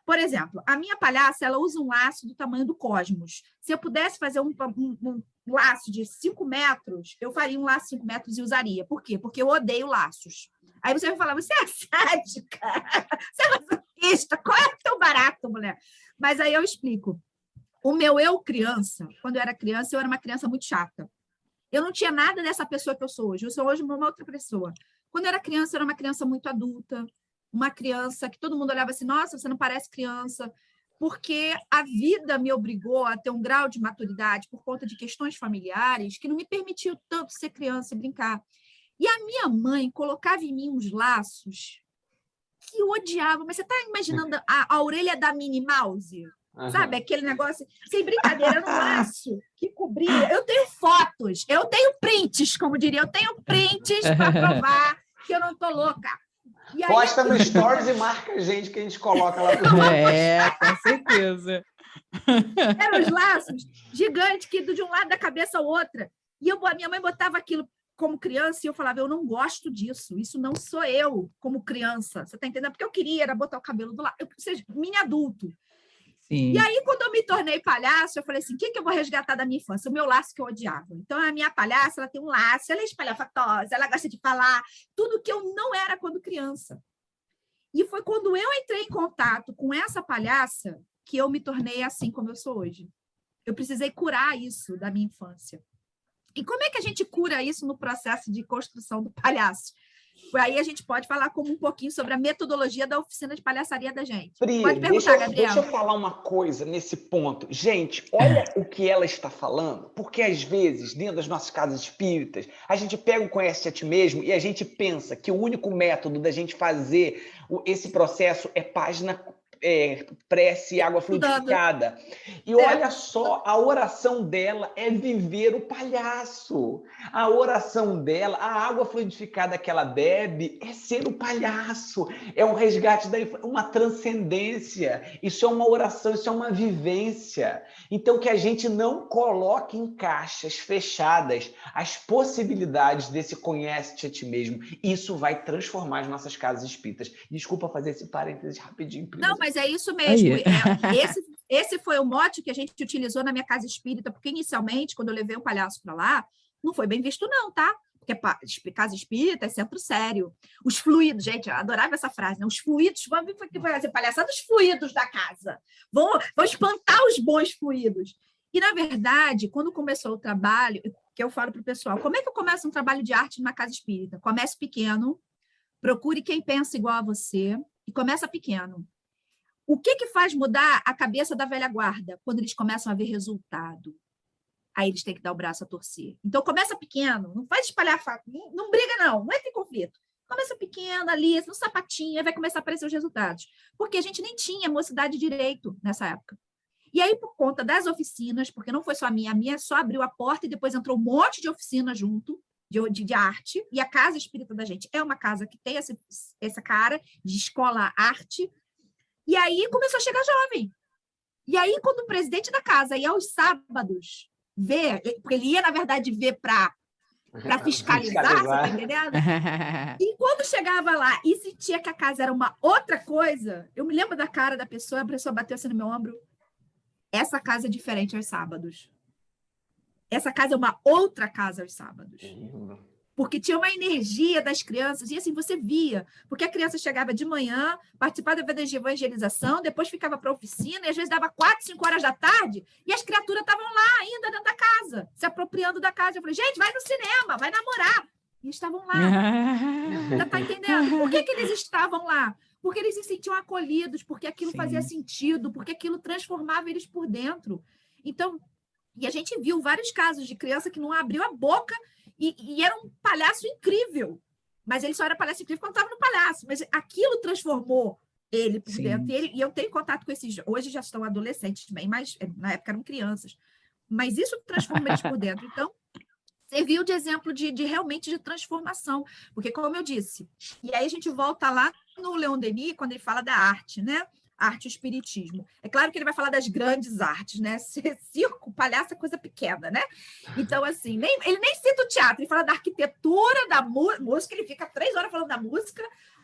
Por exemplo, a minha palhaça, ela usa um laço do tamanho do cosmos. Se eu pudesse fazer um laço de 5 metros, eu faria um laço de 5 metros e usaria. Por quê? Porque eu odeio laços. Aí você vai falar, você é sádica, você é masoquista, qual é o teu barato, mulher? Mas aí eu explico. O meu eu criança, quando eu era criança, eu era uma criança muito chata. Eu não tinha nada dessa pessoa que eu sou hoje. Eu sou hoje uma outra pessoa. Quando eu era criança, eu era uma criança muito adulta, uma criança que todo mundo olhava assim, nossa, você não parece criança, porque a vida me obrigou a ter um grau de maturidade por conta de questões familiares que não me permitiu tanto ser criança e brincar. E a minha mãe colocava em mim uns laços que eu odiava. Mas você está imaginando a orelha da Minnie Mouse? Uhum. Sabe? Aquele negócio, sem brincadeira, era um laço que cobria. Eu tenho fotos, eu tenho prints, como diria, eu tenho prints para provar que eu não estou louca. E aí, posta no Stories e marca a gente que a gente coloca lá. Com certeza. Eram os laços gigantes que de um lado da cabeça ao outro. E a minha mãe botava aquilo como criança e eu falava, eu não gosto disso, isso não sou eu como criança. Você está entendendo? Porque eu queria era botar o cabelo do lado, ou seja, mini adulto. Sim. E aí, quando eu me tornei palhaço, eu falei assim, o que eu vou resgatar da minha infância? O meu laço que eu odiava. Então, a minha palhaça, ela tem um laço, ela é espalhafatosa, ela gosta de falar, tudo que eu não era quando criança. E foi quando eu entrei em contato com essa palhaça que eu me tornei assim como eu sou hoje. Eu precisei curar isso da minha infância. E como é que a gente cura isso no processo de construção do palhaço? Aí a gente pode falar como um pouquinho sobre a metodologia da oficina de palhaçaria da gente. Pri, pode perguntar, Gabriel. Deixa eu falar uma coisa nesse ponto. Gente, olha o que ela está falando, porque às vezes, dentro das nossas casas espíritas, a gente pega o Conhece a Ti Mesmo e a gente pensa que o único método da gente fazer esse processo é página prece, água fluidificada. E olha só, a oração dela é viver o palhaço. A oração dela, a água fluidificada que ela bebe é ser o palhaço. É um resgate uma transcendência. Isso é uma oração, isso é uma vivência. Então, que a gente não coloque em caixas fechadas as possibilidades desse Conhece a Ti Mesmo. Isso vai transformar as nossas casas espíritas. Desculpa fazer esse parênteses rapidinho. Não, mas é isso mesmo. Esse foi o mote que a gente utilizou na minha casa espírita, porque inicialmente, quando eu levei o palhaço para lá, não foi bem visto não, tá? Porque casa espírita é centro sério. Os fluidos, gente, eu adorava essa frase, né? Os fluidos, vamos fazer palhaçada dos fluidos da casa. Vão espantar os bons fluidos. E, na verdade, quando começou o trabalho, que eu falo para o pessoal, como é que eu começo um trabalho de arte numa casa espírita? Comece pequeno, procure quem pensa igual a você e começa pequeno. O que faz mudar a cabeça da velha guarda? Quando eles começam a ver resultado. Aí eles têm que dar o braço a torcer. Então, começa pequeno, não faz espalhar, não briga não entra em conflito. Começa pequeno ali, no sapatinho, aí vai começar a aparecer os resultados. Porque a gente nem tinha mocidade direito nessa época. E aí, por conta das oficinas, porque não foi só a minha só abriu a porta e depois entrou um monte de oficina junto, de arte, e a casa espírita da gente é uma casa que tem essa cara de escola arte, e aí começou a chegar jovem. E aí, quando o presidente da casa ia aos sábados ver, porque ele ia, na verdade, ver para fiscalizar, você tá entendendo? E quando chegava lá e sentia que a casa era uma outra coisa, eu me lembro da cara da pessoa, a pessoa bateu assim no meu ombro, essa casa é diferente aos sábados. Essa casa é uma outra casa aos sábados. Porque tinha uma energia das crianças, e assim, você via, porque a criança chegava de manhã, participava da evangelização, depois ficava para a oficina, e às vezes dava 4, 5 horas da tarde, e as criaturas estavam lá ainda dentro da casa, se apropriando da casa. Eu falei, gente, vai no cinema, vai namorar. E estavam lá. Já está entendendo? Por que eles estavam lá? Porque eles se sentiam acolhidos, porque aquilo fazia sentido, porque aquilo transformava eles por dentro. Então, e a gente viu vários casos de criança que não abriu a boca e era um palhaço incrível. Mas ele só era palhaço incrível quando estava no palhaço. Mas aquilo transformou ele por dentro. E eu tenho contato com esses... Hoje já estão adolescentes bem, mas na época eram crianças. Mas isso transforma eles por dentro. Então, serviu de exemplo realmente de transformação. Porque, como eu disse, e aí a gente volta lá no Leon Denis, quando ele fala da arte, né? Arte e espiritismo. É claro que ele vai falar das grandes artes, né? Circo, palhaço é coisa pequena, né? Então, assim, ele nem cita o teatro, ele fala da arquitetura, da música, ele fica 3 horas falando da música,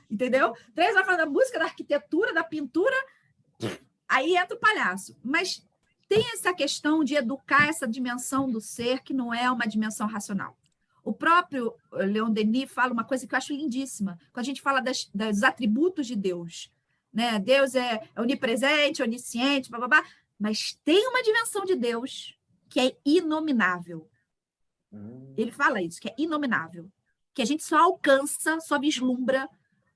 entendeu? 3 horas falando da música, da arquitetura, da pintura, aí entra o palhaço. Mas tem essa questão de educar essa dimensão do ser, que não é uma dimensão racional. O próprio Leon Denis fala uma coisa que eu acho lindíssima, quando a gente fala dos atributos de Deus, né? Deus é onipresente, onisciente, blá, blá, blá, mas tem uma dimensão de Deus que é inominável. Ele fala isso, que é inominável, que a gente só alcança, só vislumbra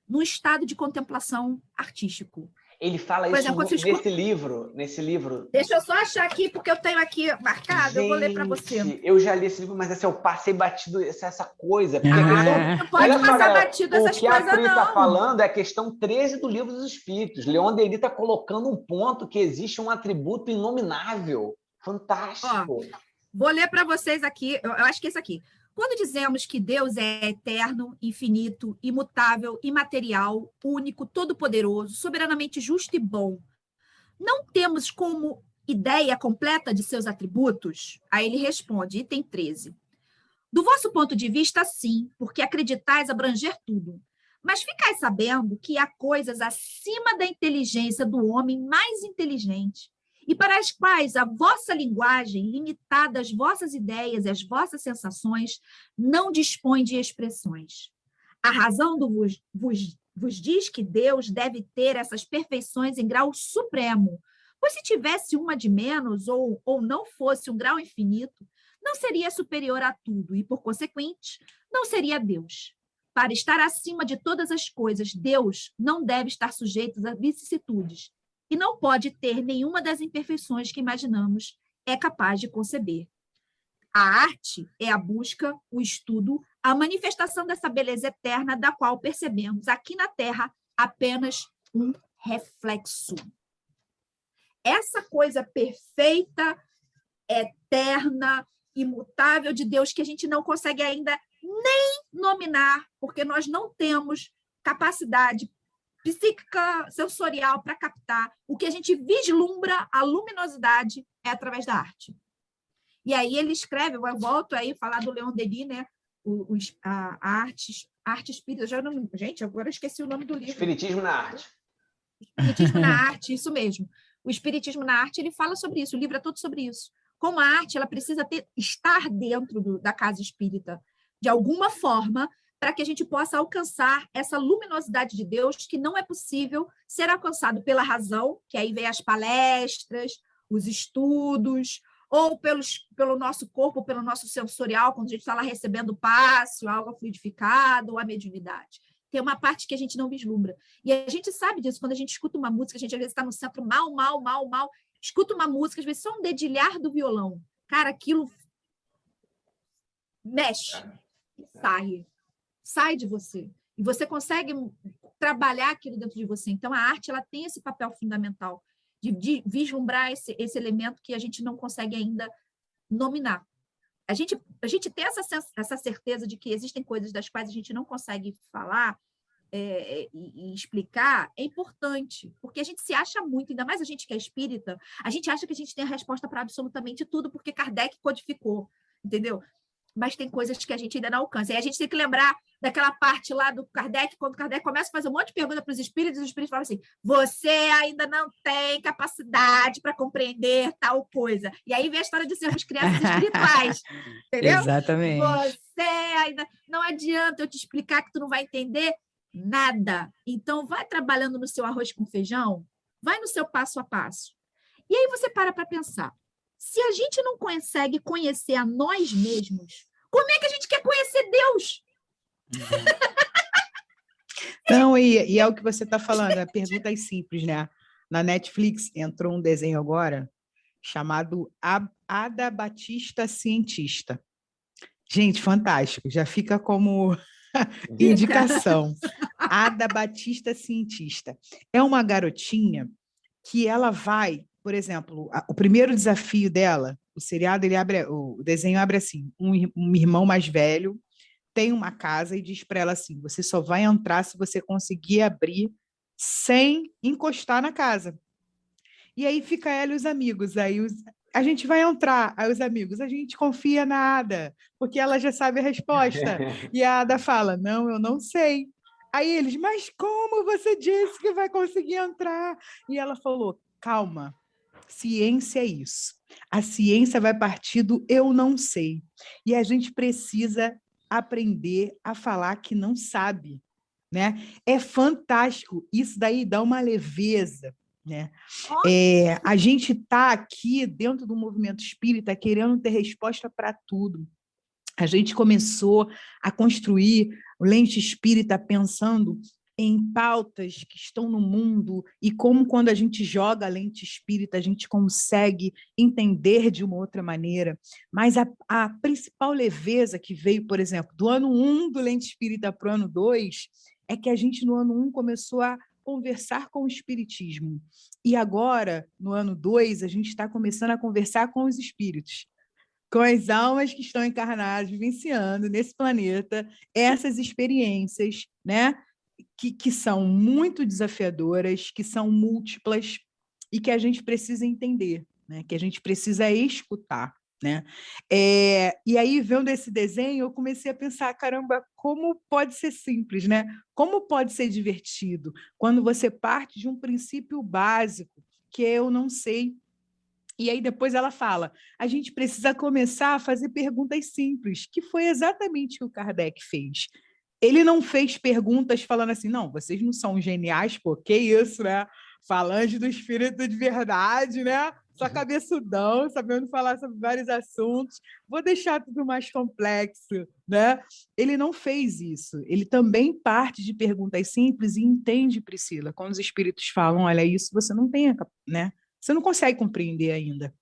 num estado de contemplação artístico. Ele fala Por isso exemplo, nesse livro. Deixa eu só achar aqui, porque eu tenho aqui marcado, gente, eu vou ler para você. Eu já li esse livro, mas eu passei batido essa coisa. Porque não pode passar batido essas coisas, não. O que a Pri está falando é a questão 13 do Livro dos Espíritos. Leon Denis está colocando um ponto que existe um atributo inominável. Fantástico. Ó, vou ler para vocês aqui, eu acho que esse aqui. Quando dizemos que Deus é eterno, infinito, imutável, imaterial, único, todo-poderoso, soberanamente justo e bom, não temos como ideia completa de seus atributos? Aí ele responde, item 13. Do vosso ponto de vista, sim, porque acreditais abranger tudo. Mas ficais sabendo que há coisas acima da inteligência do homem mais inteligente, e para as quais a vossa linguagem, limitada às vossas ideias e às vossas sensações, não dispõe de expressões. A razão vos diz que Deus deve ter essas perfeições em grau supremo, pois se tivesse uma de menos ou não fosse um grau infinito, não seria superior a tudo e, por consequente, não seria Deus. Para estar acima de todas as coisas, Deus não deve estar sujeito a vicissitudes, e não pode ter nenhuma das imperfeições que imaginamos é capaz de conceber. A arte é a busca, o estudo, a manifestação dessa beleza eterna da qual percebemos aqui na Terra apenas um reflexo. Essa coisa perfeita, eterna, imutável de Deus que a gente não consegue ainda nem nominar, porque nós não temos capacidade psíquica, sensorial para captar. O que a gente vislumbra, a luminosidade, é através da arte. E aí ele escreve, eu volto aí a falar do Leon Denis, né? A arte espírita. Gente, agora eu esqueci o nome do livro. Espiritismo na arte. Espiritismo na arte, isso mesmo. O Espiritismo na arte, ele fala sobre isso, o livro é todo sobre isso. Como a arte, ela precisa estar dentro da casa espírita, de alguma forma, para que a gente possa alcançar essa luminosidade de Deus que não é possível ser alcançado pela razão, que aí vem as palestras, os estudos, ou pelo nosso corpo, pelo nosso sensorial, quando a gente está lá recebendo o passe, a água fluidificada, ou a mediunidade. Tem uma parte que a gente não vislumbra. E a gente sabe disso, quando a gente escuta uma música, a gente às vezes está no centro mal, escuta uma música, às vezes só um dedilhar do violão. Cara, aquilo mexe, sai de você. E você consegue trabalhar aquilo dentro de você. Então, a arte ela tem esse papel fundamental de vislumbrar esse elemento que a gente não consegue ainda nominar. A gente ter essa certeza de que existem coisas das quais a gente não consegue falar e explicar é importante, porque a gente se acha muito, ainda mais a gente que é espírita, a gente acha que a gente tem a resposta para absolutamente tudo, porque Kardec codificou, entendeu? Mas tem coisas que a gente ainda não alcança. E a gente tem que lembrar daquela parte lá do Kardec, quando o Kardec começa a fazer um monte de perguntas para os espíritos, e os espíritos falam assim, você ainda não tem capacidade para compreender tal coisa. E aí vem a história de sermos crianças espirituais, entendeu? Exatamente. Você ainda... Não adianta eu te explicar que tu não vai entender nada. Então, vai trabalhando no seu arroz com feijão, vai no seu passo a passo. E aí você para pensar. Se a gente não consegue conhecer a nós mesmos, como é que a gente quer conhecer Deus? Não, e é o que você está falando, a pergunta é simples, né? Na Netflix entrou um desenho agora chamado Ada Batista Cientista. Gente, fantástico, já fica como indicação. Ada Batista Cientista. É uma garotinha que ela vai, por exemplo, o primeiro desafio dela, o seriado, o desenho abre assim, um irmão mais velho tem uma casa e diz para ela assim, você só vai entrar se você conseguir abrir sem encostar na casa. E aí fica ela e os amigos, aí a gente vai entrar, aí os amigos, a gente confia na Ada, porque ela já sabe a resposta. E a Ada fala, não, eu não sei. Aí eles, mas como você disse que vai conseguir entrar? E ela falou, calma, ciência é isso. A ciência vai partir do eu não sei. E a gente precisa aprender a falar que não sabe, né? É fantástico. Isso daí dá uma leveza, né? A gente está aqui dentro do movimento espírita querendo ter resposta para tudo. A gente começou a construir o Lente Espírita pensando em pautas que estão no mundo e como, quando a gente joga a lente espírita, a gente consegue entender de uma outra maneira. Mas a principal leveza que veio, por exemplo, do ano 1 do Lente Espírita para o ano 2, é que a gente, no ano 1, começou a conversar com o espiritismo. E agora, no ano 2, a gente está começando a conversar com os espíritos, com as almas que estão encarnadas, vivenciando nesse planeta essas experiências, né? Que são muito desafiadoras, que são múltiplas e que a gente precisa entender, né? Que a gente precisa escutar, né? E aí, vendo esse desenho, eu comecei a pensar, caramba, como pode ser simples, né? Como pode ser divertido quando você parte de um princípio básico, que eu não sei. E aí depois ela fala, a gente precisa começar a fazer perguntas simples, que foi exatamente o que o Kardec fez. Ele não fez perguntas falando assim, não, vocês não são geniais, pô, que isso, né? Falante do espírito de verdade, né? Só cabeçudão, sabendo falar sobre vários assuntos, vou deixar tudo mais complexo, né? Ele não fez isso. Ele também parte de perguntas simples e entende, Priscila, quando os espíritos falam, olha, isso você não tem, né? Você não consegue compreender ainda.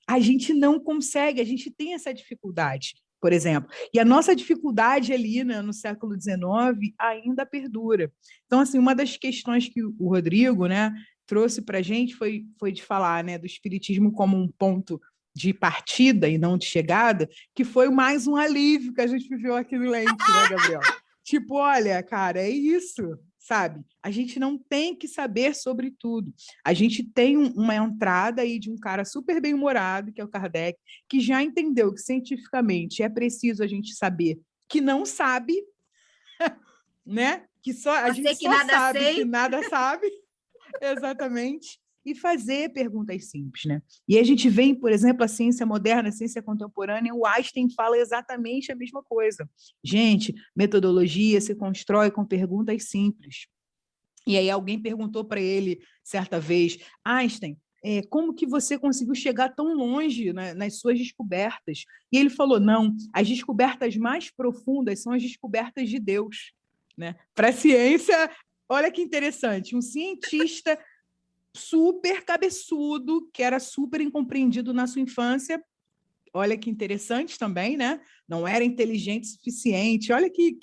A gente não consegue, a gente tem essa dificuldade, por exemplo. E a nossa dificuldade ali, né, no século XIX ainda perdura. Então, assim, uma das questões que o Rodrigo, né, trouxe para a gente foi de falar, né, do espiritismo como um ponto de partida e não de chegada, que foi mais um alívio que a gente viveu aqui no Lente, né, Gabriel? Tipo, olha, cara, é isso, sabe? A gente não tem que saber sobre tudo. A gente tem uma entrada aí de um cara super bem-humorado, que é o Kardec, que já entendeu que cientificamente é preciso a gente saber que não sabe, né? Que só a gente só sabe que nada sabe, exatamente, e fazer perguntas simples, né? E a gente vem, por exemplo, a ciência moderna, a ciência contemporânea, o Einstein fala exatamente a mesma coisa. Gente, metodologia se constrói com perguntas simples. E aí alguém perguntou para ele, certa vez, Einstein, como que você conseguiu chegar tão longe, né, nas suas descobertas? E ele falou, não, as descobertas mais profundas são as descobertas de Deus. Né? Para a ciência, olha que interessante, um cientista super cabeçudo, que era super incompreendido na sua infância, olha que interessante também, né? Não era inteligente o suficiente, olha que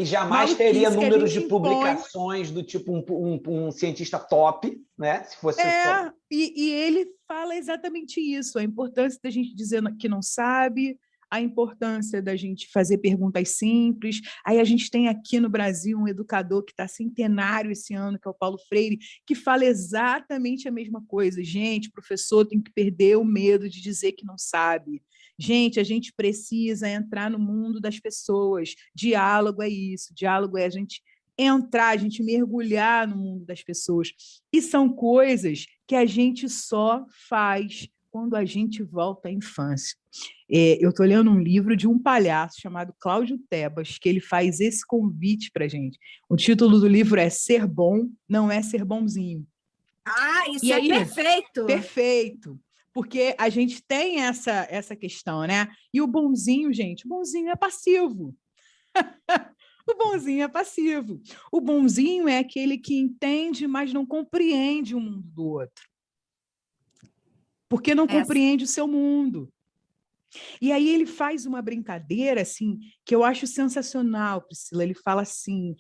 jamais teria números de publicações do tipo um cientista top, né? Se fosse e ele fala exatamente isso, a importância da gente dizer que não sabe, a importância da gente fazer perguntas simples. Aí a gente tem aqui no Brasil um educador que está centenário esse ano, que é o Paulo Freire, que fala exatamente a mesma coisa. Gente, professor tem que perder o medo de dizer que não sabe. Gente, a gente precisa entrar no mundo das pessoas. Diálogo é isso, diálogo é a gente entrar, a gente mergulhar no mundo das pessoas. E são coisas que a gente só faz quando a gente volta à infância. Eu estou lendo um livro de um palhaço chamado Cláudio Tebas, que ele faz esse convite para a gente. O título do livro é Ser Bom, Não é Ser Bonzinho. Isso é perfeito! Perfeito! Porque a gente tem essa questão, né? E o bonzinho, gente, o bonzinho é passivo. O bonzinho é passivo. O bonzinho é aquele que entende, mas não compreende o mundo do outro. Porque não compreende o seu mundo. E aí ele faz uma brincadeira assim que eu acho sensacional, Priscila. Ele fala assim: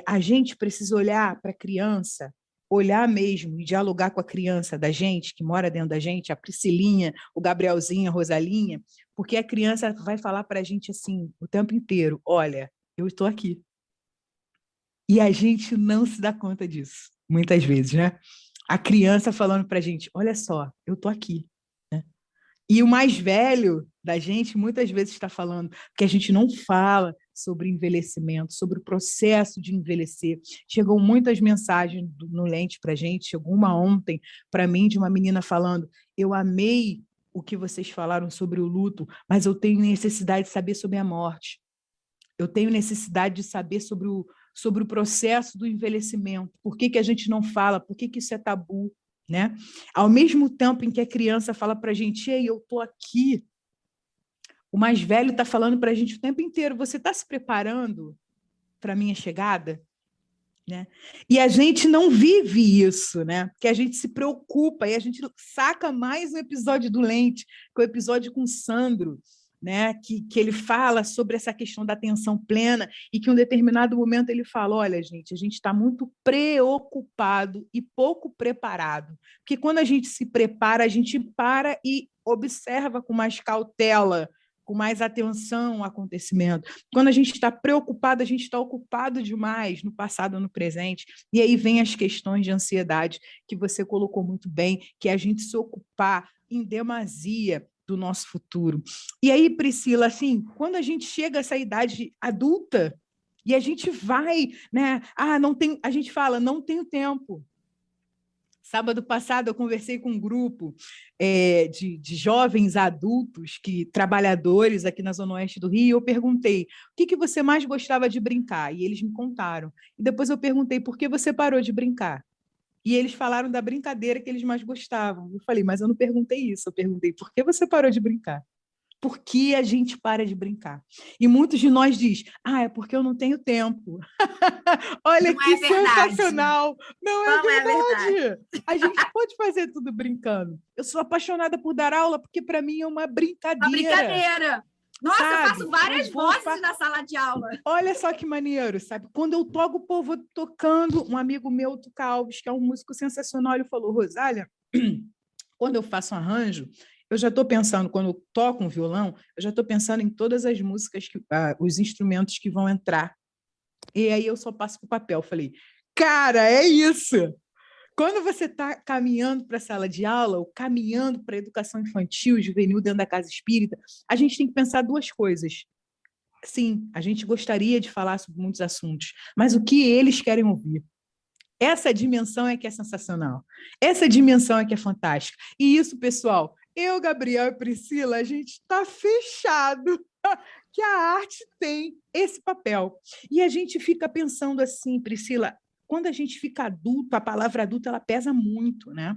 a gente precisa olhar para a criança, olhar mesmo e dialogar com a criança da gente, que mora dentro da gente, a Priscilinha, o Gabrielzinho, a Rosalinha, porque a criança vai falar para a gente assim o tempo inteiro: olha, eu estou aqui. E a gente não se dá conta disso, muitas vezes, né? A criança falando para a gente: olha só, eu estou aqui. E o mais velho da gente muitas vezes está falando que a gente não fala sobre envelhecimento, sobre o processo de envelhecer. Chegam muitas mensagens no Lente para a gente, chegou uma ontem para mim de uma menina falando: eu amei o que vocês falaram sobre o luto, mas eu tenho necessidade de saber sobre a morte. Eu tenho necessidade de saber sobre o processo do envelhecimento. Por que a gente não fala? Por que isso é tabu? Né? Ao mesmo tempo em que a criança fala para a gente: ei, eu estou aqui, o mais velho está falando para a gente o tempo inteiro: você está se preparando para a minha chegada? Né? E a gente não vive isso, né? Porque a gente se preocupa e a gente saca mais um episódio do Lente, que é o episódio com o Sandro, né? Que ele fala sobre essa questão da atenção plena e que em um determinado momento ele fala: olha, gente, a gente está muito preocupado e pouco preparado, porque quando a gente se prepara, a gente para e observa com mais cautela, com mais atenção o acontecimento. Quando a gente está preocupado, a gente está ocupado demais no passado ou no presente, e aí vem as questões de ansiedade que você colocou muito bem, que é a gente se ocupar em demasia do nosso futuro. E aí, Priscila, assim, quando a gente chega a essa idade adulta e a gente vai, né? A gente fala, não tenho tempo. Sábado passado eu conversei com um grupo de jovens adultos, trabalhadores aqui na Zona Oeste do Rio, e eu perguntei: o que você mais gostava de brincar? E eles me contaram. E depois eu perguntei: por que você parou de brincar? E eles falaram da brincadeira que eles mais gostavam. Eu falei: mas eu não perguntei isso, eu perguntei: por que você parou de brincar? Por que a gente para de brincar? E muitos de nós diz: é porque eu não tenho tempo. Olha não que sensacional! Não é verdade! A gente pode fazer tudo brincando. Eu sou apaixonada por dar aula porque para mim é uma brincadeira. Uma brincadeira! Nossa, sabe? Eu faço várias vozes na sala de aula. Olha só que maneiro, sabe? Quando eu toco, o povo tocando. Um amigo meu, Tuca Alves, que é um músico sensacional, ele falou: Rosália, quando eu faço um arranjo, eu já estou pensando, quando eu toco um violão, eu já estou pensando em todas as músicas, os instrumentos que vão entrar. E aí eu só passo para o papel. Eu falei: cara, é isso! Quando você está caminhando para a sala de aula, ou caminhando para a educação infantil, juvenil, dentro da casa espírita, a gente tem que pensar duas coisas. Sim, a gente gostaria de falar sobre muitos assuntos, mas o que eles querem ouvir? Essa dimensão é que é sensacional. Essa dimensão é que é fantástica. E isso, pessoal, eu, Gabriel e Priscila, a gente está fechado que a arte tem esse papel. E a gente fica pensando assim, Priscila, quando a gente fica adulto, a palavra adulto ela pesa muito, né?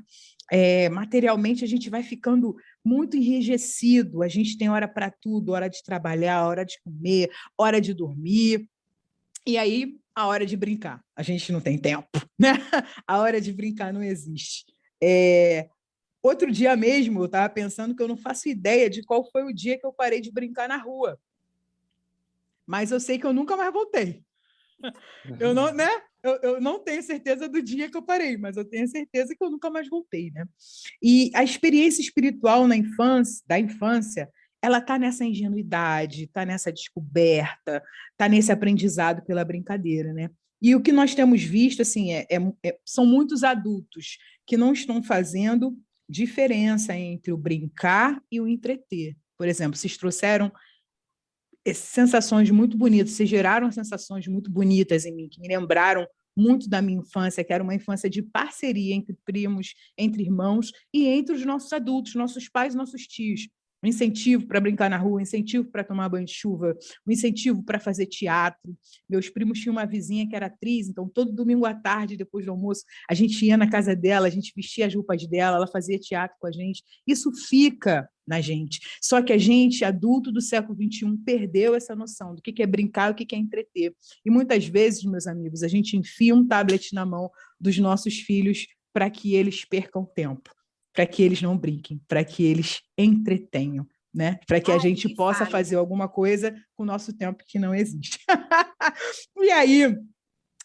Materialmente, a gente vai ficando muito enrijecido, a gente tem hora para tudo, hora de trabalhar, hora de comer, hora de dormir, e aí a hora de brincar. A gente não tem tempo, né? A hora de brincar não existe. Outro dia mesmo, eu estava pensando que eu não faço ideia de qual foi o dia que eu parei de brincar na rua. Mas eu sei que eu nunca mais voltei. Eu não, né? Eu não tenho certeza do dia que eu parei, mas eu tenho certeza que eu nunca mais voltei, né? E a experiência espiritual da infância, ela está nessa ingenuidade, está nessa descoberta, está nesse aprendizado pela brincadeira, né? E o que nós temos visto, assim, são muitos adultos que não estão fazendo diferença entre o brincar e o entreter. Por exemplo, vocês trouxeram sensações muito bonitas, vocês geraram sensações muito bonitas em mim, que me lembraram muito da minha infância, que era uma infância de parceria entre primos, entre irmãos e entre os nossos adultos, nossos pais e nossos tios. Um incentivo para brincar na rua, um incentivo para tomar banho de chuva, um incentivo para fazer teatro. Meus primos tinham uma vizinha que era atriz, então todo domingo à tarde, depois do almoço, a gente ia na casa dela, a gente vestia as roupas dela, ela fazia teatro com a gente. Isso fica na gente. Só que a gente, adulto do século XXI, perdeu essa noção do que é brincar e o que é entreter. E muitas vezes, meus amigos, a gente enfia um tablet na mão dos nossos filhos para que eles percam tempo, para que eles não brinquem, para que eles entretenham, né? Para que a gente possa fazer alguma coisa com o nosso tempo que não existe. E aí,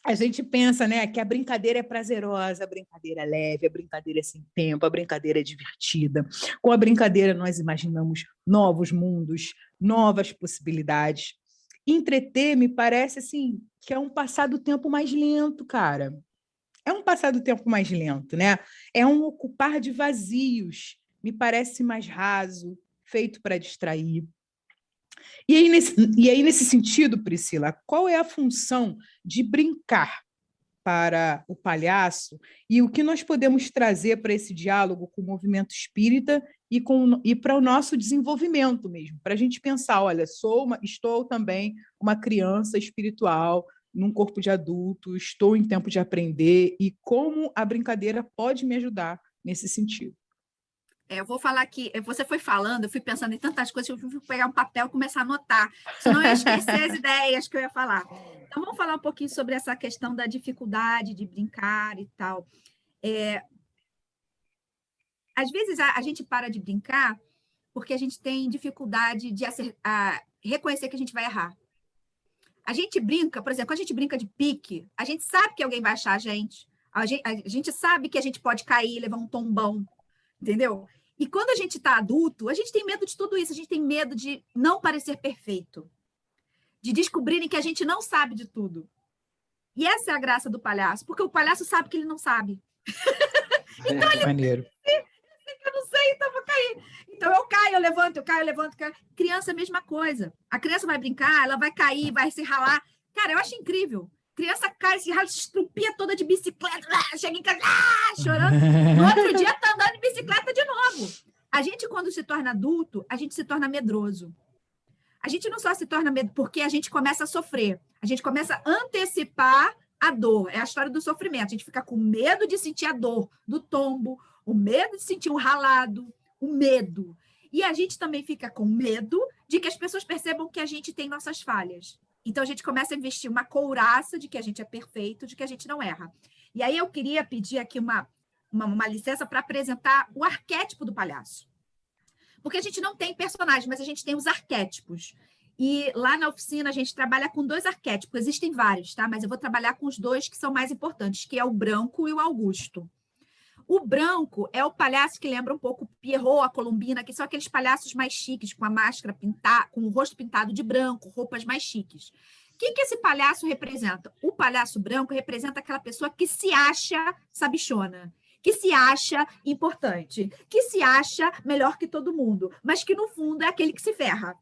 a gente pensa, né, que a brincadeira é prazerosa, a brincadeira é leve, a brincadeira é sem tempo, a brincadeira é divertida. Com a brincadeira, nós imaginamos novos mundos, novas possibilidades. Entreter, me parece, assim, que é um passar do tempo mais lento, cara. É um passar do tempo mais lento, né? É um ocupar de vazios, me parece mais raso, feito para distrair. E aí, nesse sentido, Priscila, qual é a função de brincar para o palhaço e o que nós podemos trazer para esse diálogo com o movimento espírita e para o nosso desenvolvimento mesmo, para a gente pensar, olha, estou também uma criança espiritual, num corpo de adulto, estou em tempo de aprender, e como a brincadeira pode me ajudar nesse sentido. Eu vou falar aqui, você foi falando, eu fui pensando em tantas coisas, eu fui pegar um papel e começar a anotar, senão eu ia esquecer as ideias que eu ia falar. Então, vamos falar um pouquinho sobre essa questão da dificuldade de brincar e tal. Às vezes, a gente para de brincar porque a gente tem dificuldade de reconhecer que a gente vai errar. A gente brinca, por exemplo, quando a gente brinca de pique, a gente sabe que alguém vai achar a gente. A gente sabe que a gente pode cair, levar um tombão, entendeu? E quando a gente está adulto, a gente tem medo de tudo isso. A gente tem medo de não parecer perfeito, de descobrirem que a gente não sabe de tudo. E essa é a graça do palhaço, porque o palhaço sabe que ele não sabe. Então, ele... Maneiro. Eu não sei, então eu vou cair. Então eu caio, eu levanto, eu caio, eu levanto. Criança é a mesma coisa. A criança vai brincar, ela vai cair, vai se ralar. Cara, eu acho incrível. Criança cai, se rala, se estrupia toda de bicicleta, chega em casa, chorando. No outro dia tá andando de bicicleta de novo. A gente, quando se torna adulto, a gente se torna medroso. A gente não só se torna medroso, porque a gente começa a sofrer. A gente começa a antecipar a dor. É a história do sofrimento. A gente fica com medo de sentir a dor do tombo, o medo de sentir um ralado, o medo. E a gente também fica com medo de que as pessoas percebam que a gente tem nossas falhas. Então, a gente começa a investir uma couraça de que a gente é perfeito, de que a gente não erra. E aí, eu queria pedir aqui uma licença para apresentar o arquétipo do palhaço. Porque a gente não tem personagem, mas a gente tem os arquétipos. E lá na oficina, a gente trabalha com 2 arquétipos. Existem vários, tá? Mas eu vou trabalhar com os 2 que são mais importantes, que é o branco e o Augusto. O branco é o palhaço que lembra um pouco o Pierrot, a Colombina, que são aqueles palhaços mais chiques, com a máscara pintada, com o rosto pintado de branco, roupas mais chiques. O que esse palhaço representa? O palhaço branco representa aquela pessoa que se acha sabichona, que se acha importante, que se acha melhor que todo mundo, mas que, no fundo, é aquele que se ferra.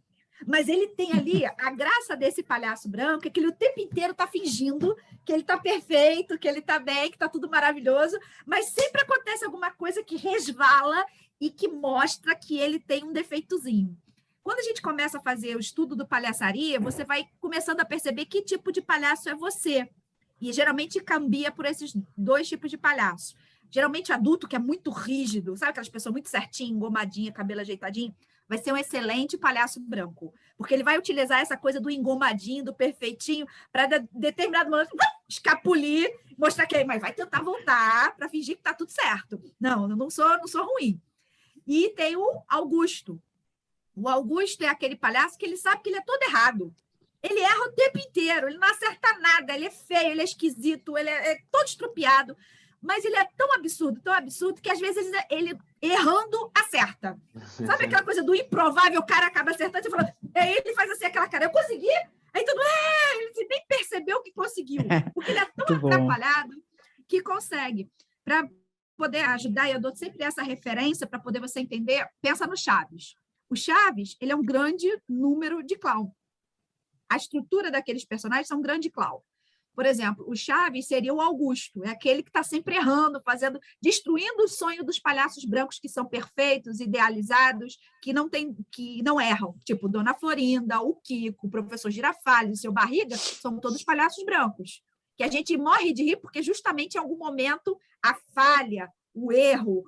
Mas ele tem ali, a graça desse palhaço branco é que ele o tempo inteiro está fingindo que ele está perfeito, que ele está bem, que está tudo maravilhoso, mas sempre acontece alguma coisa que resvala e que mostra que ele tem um defeitozinho. Quando a gente começa a fazer o estudo do palhaçaria, você vai começando a perceber que tipo de palhaço é você. E geralmente cambia por esses dois tipos de palhaço. Geralmente adulto, que é muito rígido, sabe aquelas pessoas muito certinho, engomadinha, cabelo ajeitadinho, vai ser um excelente palhaço branco. Porque ele vai utilizar essa coisa do engomadinho, do perfeitinho, para determinado momento escapulir, mostrar que mas vai tentar voltar para fingir que está tudo certo. Não, eu não sou ruim. E tem o Augusto. O Augusto é aquele palhaço que ele sabe que ele é todo errado. Ele erra o tempo inteiro, ele não acerta nada, ele é feio, ele é esquisito, ele é todo estrupiado, mas ele é tão absurdo, que às vezes ele errando, acerta. Sabe aquela coisa do improvável, o cara acaba acertando, você fala, aí ele faz assim, aquela cara, eu consegui? Aí tudo, ele nem percebeu que conseguiu, porque ele é tão atrapalhado que consegue. Para poder ajudar, e eu dou sempre essa referência para poder você entender, pensa no Chaves. O Chaves, ele é um grande número de clown. A estrutura daqueles personagens são um grande clown. Por exemplo, o Chaves seria o Augusto, é aquele que está sempre errando, destruindo o sonho dos palhaços brancos que são perfeitos, idealizados, que não erram. Tipo, Dona Florinda, o Kiko, o professor Girafales, o seu Barriga, são todos palhaços brancos. Que a gente morre de rir porque justamente em algum momento a falha, o erro,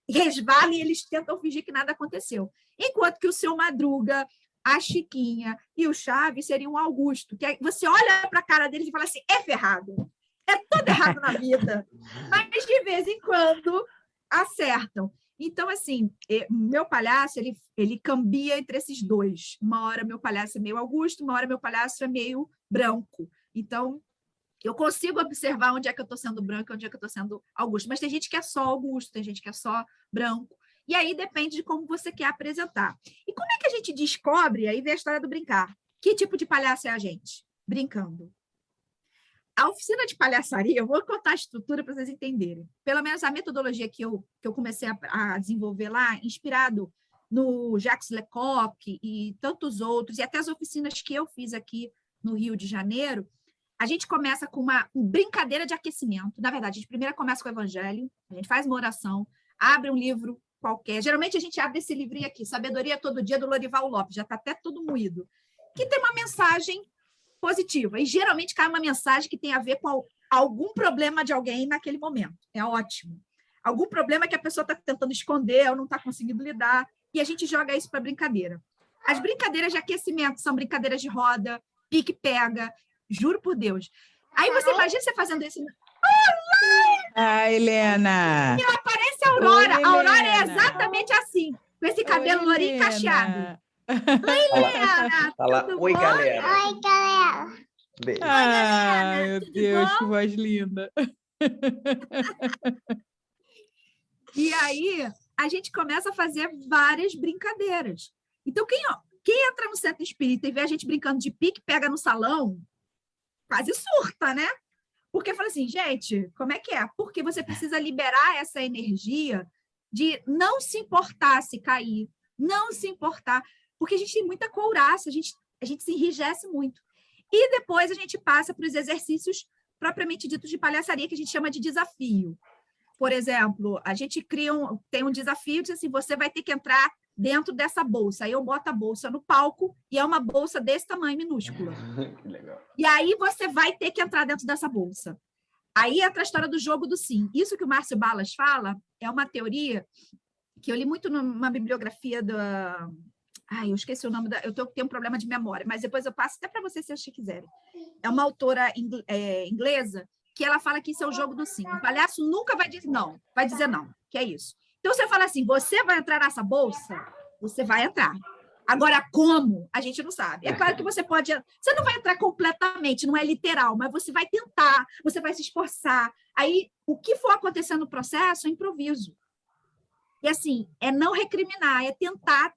resvala e eles tentam fingir que nada aconteceu. Enquanto que o seu Madruga, a Chiquinha e o Chaves seriam o Augusto, que você olha para a cara deles e fala assim, é ferrado, é tudo errado na vida, mas de vez em quando acertam. Então, assim, meu palhaço, ele cambia entre esses dois. Uma hora meu palhaço é meio Augusto, uma hora meu palhaço é meio branco. Então, eu consigo observar onde é que eu estou sendo branco e onde é que eu estou sendo Augusto, mas tem gente que é só Augusto, tem gente que é só branco. E aí depende de como você quer apresentar. E como é que a gente descobre, aí vem a história do brincar, que tipo de palhaço é a gente? Brincando. A oficina de palhaçaria, eu vou contar a estrutura para vocês entenderem. Pelo menos a metodologia que eu comecei a desenvolver lá, inspirado no Jacques Lecoq e tantos outros, e até as oficinas que eu fiz aqui no Rio de Janeiro, a gente começa com uma brincadeira de aquecimento. Na verdade, a gente primeiro começa com o evangelho, a gente faz uma oração, abre um livro qualquer. Geralmente a gente abre esse livrinho aqui, Sabedoria Todo Dia, do Lorival Lopes, já está até todo moído, que tem uma mensagem positiva. E geralmente cai uma mensagem que tem a ver com algum problema de alguém naquele momento. É ótimo. Algum problema que a pessoa está tentando esconder ou não está conseguindo lidar. E a gente joga isso para brincadeira. As brincadeiras de aquecimento são brincadeiras de roda, pique-pega, juro por Deus. Aí você imagina você fazendo isso. Ah, Helena! E aparece a Aurora. Oi, a Aurora é Helena. exatamente assim, com esse cabelo lourinho cacheado. Oi, Helena! Fala, tudo oi, bom? galera. Oi, galera. Beijo. Ai, meu tudo Deus, bom? que voz linda. E aí, a gente começa a fazer várias brincadeiras. Então, quem entra no centro espírita e vê a gente brincando de pique, pega no salão, quase surta, né? Porque fala assim, gente, como é que é? Porque você precisa liberar essa energia de não se importar se cair, não se importar, porque a gente tem muita couraça, a gente se enrijece muito. E depois a gente passa para os exercícios propriamente ditos de palhaçaria, que a gente chama de desafio. Por exemplo, a gente tem um desafio de assim, você vai ter que entrar dentro dessa bolsa. Aí eu boto a bolsa no palco e é uma bolsa desse tamanho, minúscula. Que legal. E aí você vai ter que entrar dentro dessa bolsa. Aí entra a história do jogo do sim. Isso que o Márcio Balas fala é uma teoria que eu li muito numa bibliografia da... Ai, eu esqueci o nome da... Eu tenho um problema de memória, mas depois eu passo até para vocês, se vocês quiserem. É uma autora inglesa que ela fala que isso é o jogo do sim. O palhaço nunca vai dizer não, que é isso. Então, você fala assim, você vai entrar nessa bolsa? Você vai entrar. Agora, como? A gente não sabe. É claro que você pode... Você não vai entrar completamente, não é literal, mas você vai tentar, você vai se esforçar. Aí, o que for acontecer no processo, é improviso. E, assim, é não recriminar, é tentar.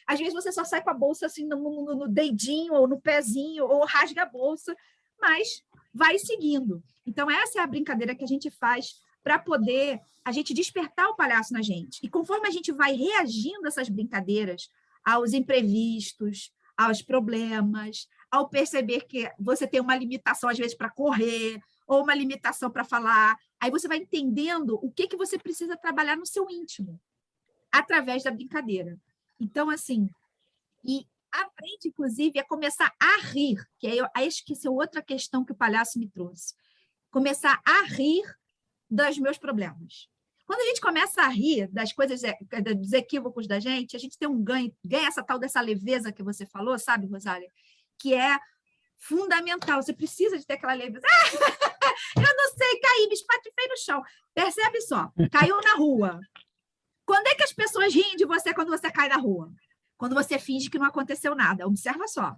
Às vezes, você só sai com a bolsa, assim, no dedinho, ou no pezinho, ou rasga a bolsa, mas vai seguindo. Então, essa é a brincadeira que a gente faz para poder a gente despertar o palhaço na gente. E conforme a gente vai reagindo a essas brincadeiras, aos imprevistos, aos problemas, ao perceber que você tem uma limitação, às vezes, para correr, ou uma limitação para falar, aí você vai entendendo o que você precisa trabalhar no seu íntimo, através da brincadeira. Então, assim, e aprende, inclusive, a começar a rir, que aí acho que essa é outra questão que o palhaço me trouxe. Começar a rir dos meus problemas. Quando a gente começa a rir das coisas, dos equívocos da gente, a gente tem um ganho, ganha essa tal dessa leveza que você falou, sabe, Rosália? Que é fundamental. Você precisa de ter aquela leveza. Eu não sei, caí, me espatifei no chão. Percebe só, caiu na rua. Quando é que as pessoas riem de você quando você cai na rua? Quando você finge que não aconteceu nada. Observa só.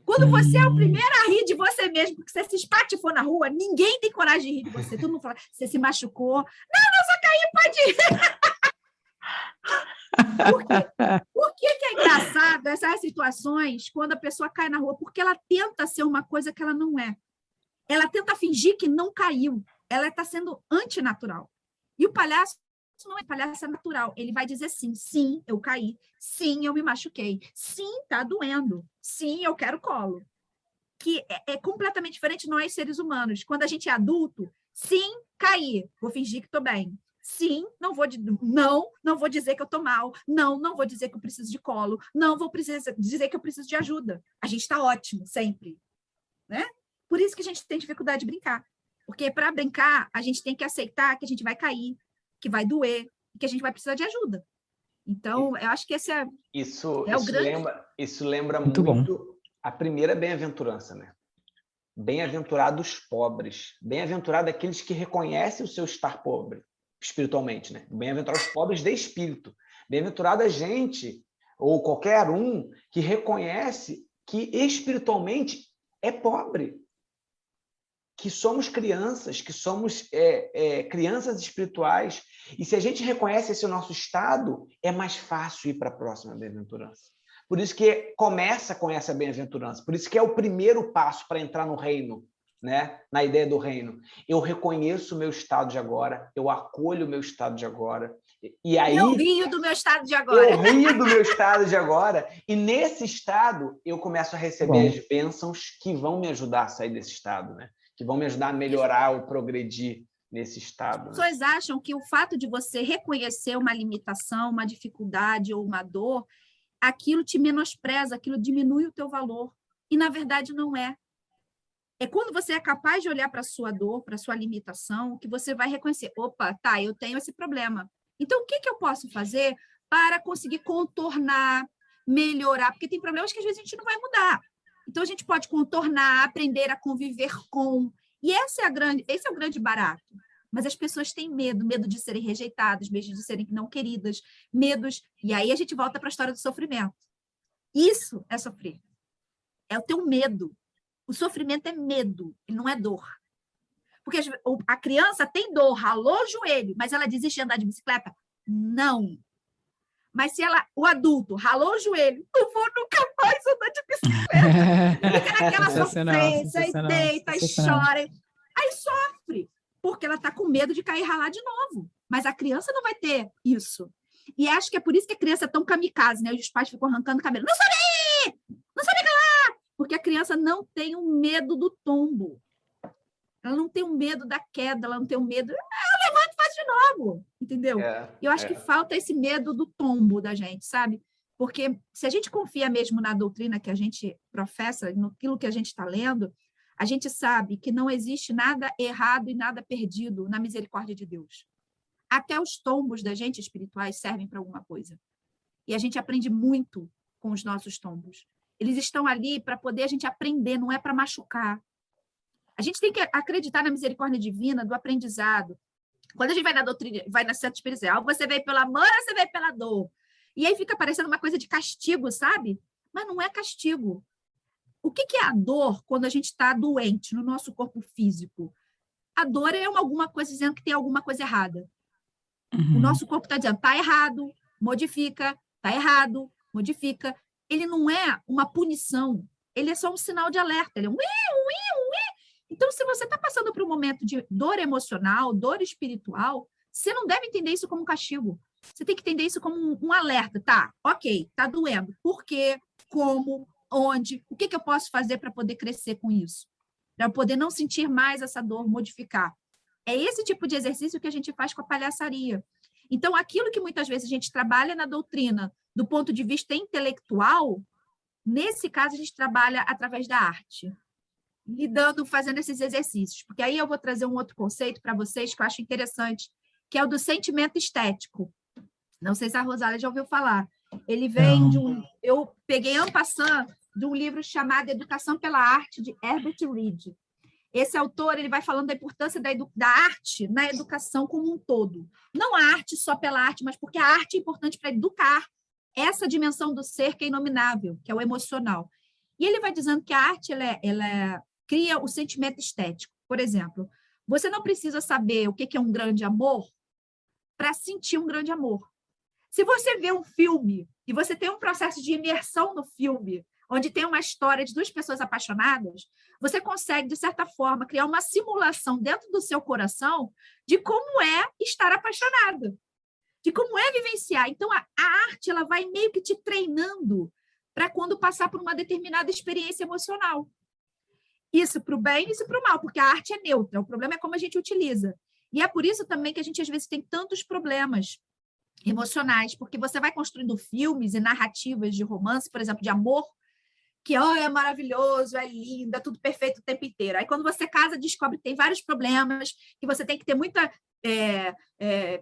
Quando você é o primeiro a rir de você mesmo, porque você se espatifou na rua, ninguém tem coragem de rir de você. Todo mundo fala, você se machucou. Não, só caí, pode ir. Por quê? Por que é engraçado essas situações quando a pessoa cai na rua? Porque ela tenta ser uma coisa que ela não é. Ela tenta fingir que não caiu. Ela está sendo antinatural. E o palhaço não é palhaço, é natural. Ele vai dizer sim, sim, eu caí. Sim, eu me machuquei. Sim, tá doendo. Sim, eu quero colo. Que é completamente diferente nós, seres humanos. Quando a gente é adulto, sim, caí. Vou fingir que estou bem. Sim, não vou dizer que eu estou mal. Não vou dizer que eu preciso de colo. Não vou dizer que eu preciso de ajuda. A gente está ótimo, sempre. Né? Por isso que a gente tem dificuldade de brincar. Porque para brincar, a gente tem que aceitar que a gente vai cair, que vai doer, que a gente vai precisar de ajuda. Então, eu acho que esse é o grande... Isso lembra muito a primeira bem-aventurança, né? Bem-aventurados pobres. Bem-aventurados aqueles que reconhecem o seu estar pobre, espiritualmente, né? Bem-aventurados pobres de espírito. Bem-aventurado a gente, ou qualquer um, que reconhece que espiritualmente é pobre. Que somos crianças, que somos crianças espirituais. E se a gente reconhece esse nosso estado, é mais fácil ir para a próxima bem-aventurança. Por isso que começa com essa bem-aventurança. Por isso que é o primeiro passo para entrar no reino, né? Na ideia do reino. Eu reconheço o meu estado de agora, eu acolho o meu estado de agora. E aí, eu rio do meu estado de agora. Eu rio do meu estado de agora. E nesse estado, eu começo a receber as bênçãos que vão me ajudar a sair desse estado, né? Que vão me ajudar a melhorar ou progredir nesse estado. As pessoas acham que o fato de você reconhecer uma limitação, uma dificuldade ou uma dor, aquilo te menospreza, aquilo diminui o teu valor. E, na verdade, não é. É quando você é capaz de olhar para a sua dor, para a sua limitação, que você vai reconhecer, opa, tá, eu tenho esse problema. Então, o que eu posso fazer para conseguir contornar, melhorar? Porque tem problemas que, às vezes, a gente não vai mudar. Então, a gente pode contornar, aprender a conviver com. E esse é o grande barato. Mas as pessoas têm medo de serem rejeitadas, medo de serem não queridas, medos. E aí a gente volta para a história do sofrimento. Isso é sofrer. É o teu medo. O sofrimento é medo, ele não é dor. Porque a criança tem dor, ralou o joelho, mas ela desiste de andar de bicicleta? Não. Mas se o adulto ralou o joelho, não vou nunca mais andar de bicicleta. Fica naquela sofrência, e deita, e chora. Aí sofre, porque ela está com medo de cair e ralar de novo. Mas a criança não vai ter isso. E acho que é por isso que a criança é tão kamikaze, né? Os pais ficam arrancando o cabelo. Não sabe! Não sabe calar! Porque a criança não tem o medo do tombo. Ela não tem o medo da queda, ela não tem o medo... Ela levanta e faz de novo, entendeu? E eu acho que falta esse medo do tombo da gente, sabe? Porque se a gente confia mesmo na doutrina que a gente professa, naquilo que a gente está lendo, a gente sabe que não existe nada errado e nada perdido na misericórdia de Deus. Até os tombos da gente espirituais servem para alguma coisa. E a gente aprende muito com os nossos tombos. Eles estão ali para poder a gente aprender, não é para machucar. A gente tem que acreditar na misericórdia divina do aprendizado. Quando a gente vai na doutrina, vai na Centro Espiritual, você veio pelo amor ou você veio pela dor? E aí fica parecendo uma coisa de castigo, sabe? Mas não é castigo. O que é a dor quando a gente está doente no nosso corpo físico? A dor é alguma coisa dizendo que tem alguma coisa errada. O nosso corpo está dizendo, está errado, modifica, está errado, modifica. Ele não é uma punição, ele é só um sinal de alerta. Ele é um ui. Então, se você está passando por um momento de dor emocional, dor espiritual, você não deve entender isso como um castigo. Você tem que entender isso como um alerta. Tá, ok, está doendo. Por quê? Como? Onde? O que eu posso fazer para poder crescer com isso? Para poder não sentir mais essa dor, modificar. É esse tipo de exercício que a gente faz com a palhaçaria. Então, aquilo que muitas vezes a gente trabalha na doutrina do ponto de vista intelectual, Nesse caso, a gente trabalha através da arte, fazendo esses exercícios, porque aí eu vou trazer um outro conceito para vocês que eu acho interessante, que é o do sentimento estético. Não sei se a Rosália já ouviu falar. Ele vem eu peguei en passant de um livro chamado Educação pela Arte, de Herbert Reed. Esse autor ele vai falando da importância da arte na educação como um todo. Não a arte só pela arte, mas porque a arte é importante para educar essa dimensão do ser que é inominável, que é o emocional. E ele vai dizendo que a arte ela cria o sentimento estético. Por exemplo, você não precisa saber o que é um grande amor para sentir um grande amor. Se você vê um filme e você tem um processo de imersão no filme, onde tem uma história de duas pessoas apaixonadas, você consegue, de certa forma, criar uma simulação dentro do seu coração de como é estar apaixonado, de como é vivenciar. Então, a arte ela vai meio que te treinando para quando passar por uma determinada experiência emocional. Isso para o bem, isso para o mal, porque a arte é neutra, o problema é como a gente utiliza. E é por isso também que a gente, às vezes, tem tantos problemas emocionais, porque você vai construindo filmes e narrativas de romance, por exemplo, de amor, que é maravilhoso, é lindo, é tudo perfeito o tempo inteiro. Aí, quando você casa, descobre que tem vários problemas, que você tem que ter muita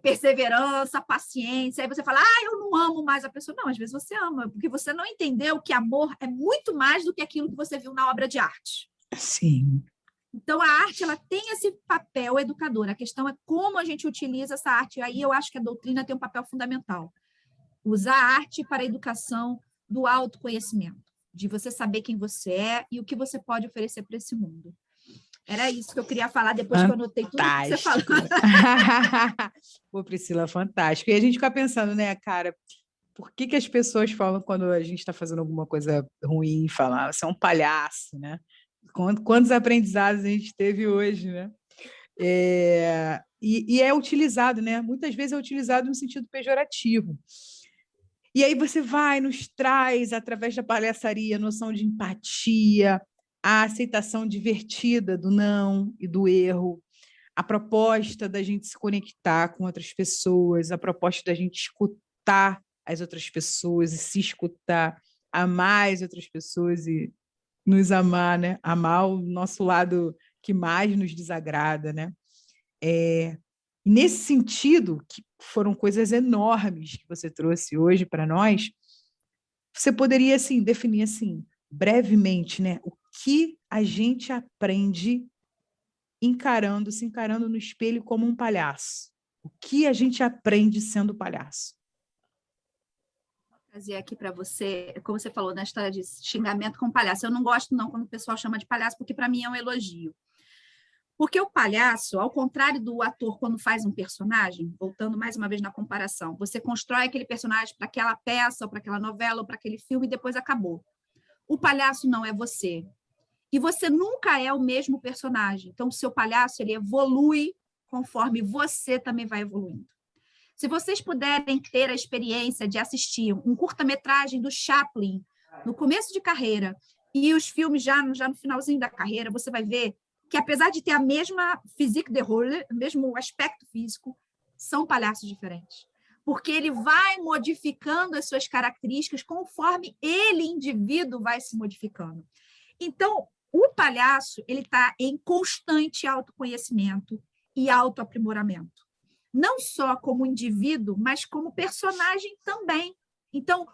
perseverança, paciência. Aí você fala, eu não amo mais a pessoa. Não, às vezes você ama, porque você não entendeu que amor é muito mais do que aquilo que você viu na obra de arte. Sim. Então, a arte ela tem esse papel educador. A questão é como a gente utiliza essa arte. Aí eu acho que a doutrina tem um papel fundamental. Usar a arte para a educação do autoconhecimento, de você saber quem você é e o que você pode oferecer para esse mundo. Era isso que eu queria falar depois que eu anotei tudo que você falou. Pô, Priscila, fantástico. E a gente fica pensando, né, cara, por que as pessoas falam quando a gente está fazendo alguma coisa ruim, falam, você é um palhaço, né? Quantos aprendizados a gente teve hoje, né? E é utilizado, né? Muitas vezes é utilizado no sentido pejorativo. E aí você nos traz, através da palhaçaria, a noção de empatia, a aceitação divertida do não e do erro, a proposta da gente se conectar com outras pessoas, a proposta da gente escutar as outras pessoas e se escutar, amar as outras pessoas e nos amar, né? Amar o nosso lado que mais nos desagrada, né? Nesse sentido, que foram coisas enormes que você trouxe hoje para nós, você poderia assim, definir assim, brevemente, né? O que a gente aprende se encarando no espelho como um palhaço? O que a gente aprende sendo palhaço? Trazer aqui para você, como você falou, na história de xingamento com palhaço. Eu não gosto, não, quando o pessoal chama de palhaço, porque para mim é um elogio. Porque o palhaço, ao contrário do ator quando faz um personagem, voltando mais uma vez na comparação, você constrói aquele personagem para aquela peça, ou para aquela novela, ou para aquele filme, e depois acabou. O palhaço não é você. E você nunca é o mesmo personagem. Então, o seu palhaço ele evolui conforme você também vai evoluindo. Se vocês puderem ter a experiência de assistir um curta-metragem do Chaplin no começo de carreira e os filmes já no finalzinho da carreira, você vai ver que, apesar de ter a mesma physique de rôle, o mesmo aspecto físico, são palhaços diferentes. Porque ele vai modificando as suas características conforme ele, indivíduo, vai se modificando. Então, o palhaço ele está em constante autoconhecimento e autoaprimoramento. Não só como indivíduo, mas como personagem também. Então,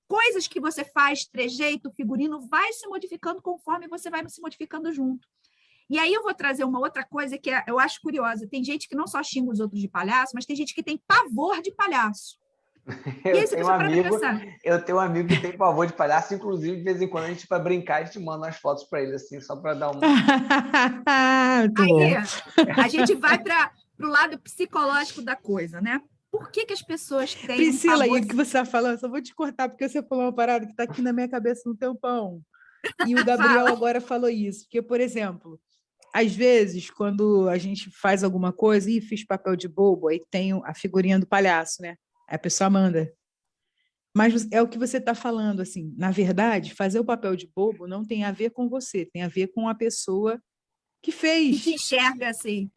coisas que você faz, trejeito, figurino, vai se modificando conforme você vai se modificando junto. E aí eu vou trazer uma outra coisa que eu acho curiosa. Tem gente que não só xinga os outros de palhaço, mas tem gente que tem pavor de palhaço. Eu tenho um amigo que tem pavor de palhaço, inclusive, de vez em quando, para brincar, a gente manda umas fotos para ele, assim, só para dar uma... Aí, a gente vai para o lado psicológico da coisa, né? Por que as pessoas têm Priscila, e o que você está falando? Só vou te cortar, porque você falou uma parada que está aqui na minha cabeça no tempão. E o Gabriel agora falou isso. Porque, por exemplo, às vezes, quando a gente faz alguma coisa, fiz papel de bobo, aí tem a figurinha do palhaço, né? Aí a pessoa manda. Mas é o que você está falando, assim. Na verdade, fazer o papel de bobo não tem a ver com você, tem a ver com a pessoa que fez. Que te enxerga assim.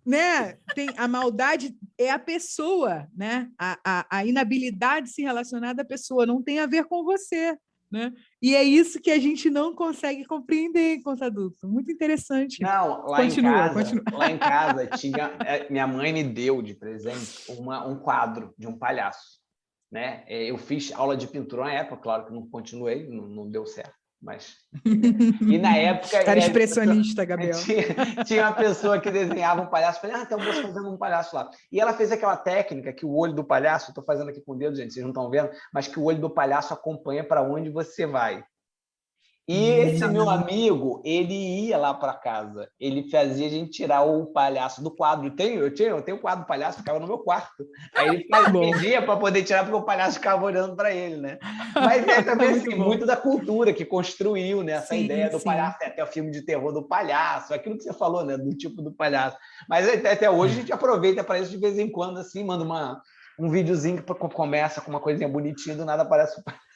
Né? A maldade é a pessoa, né? A inabilidade de se relacionar da pessoa não tem a ver com você. né? E é isso que a gente não consegue compreender enquanto adulto. Muito interessante. Não, Continua. lá em casa tinha, minha mãe me deu de presente um quadro de um palhaço, né? Eu fiz aula de pintura na época, claro que não continuei, não deu certo, mas... E na época... Era expressionista, Gabriel. Tinha uma pessoa que desenhava um palhaço, falei, então vou fazendo um palhaço lá. E ela fez aquela técnica que o olho do palhaço, estou fazendo aqui com o dedo, gente, vocês não estão vendo, mas que o olho do palhaço acompanha para onde você vai. E esse meu amigo, ele ia lá para casa, ele fazia a gente tirar o palhaço do quadro. Eu tenho o quadro do palhaço, ficava no meu quarto. Aí ele pedia para poder tirar, porque o palhaço ficava olhando para ele, né? Mas é também assim, muito da cultura que construiu, né? Essa ideia do palhaço, até o filme de terror do palhaço, aquilo que você falou, né? Do tipo do palhaço. Mas até hoje a gente aproveita para isso de vez em quando, assim, manda um videozinho que começa com uma coisinha bonitinha, do nada aparece o palhaço.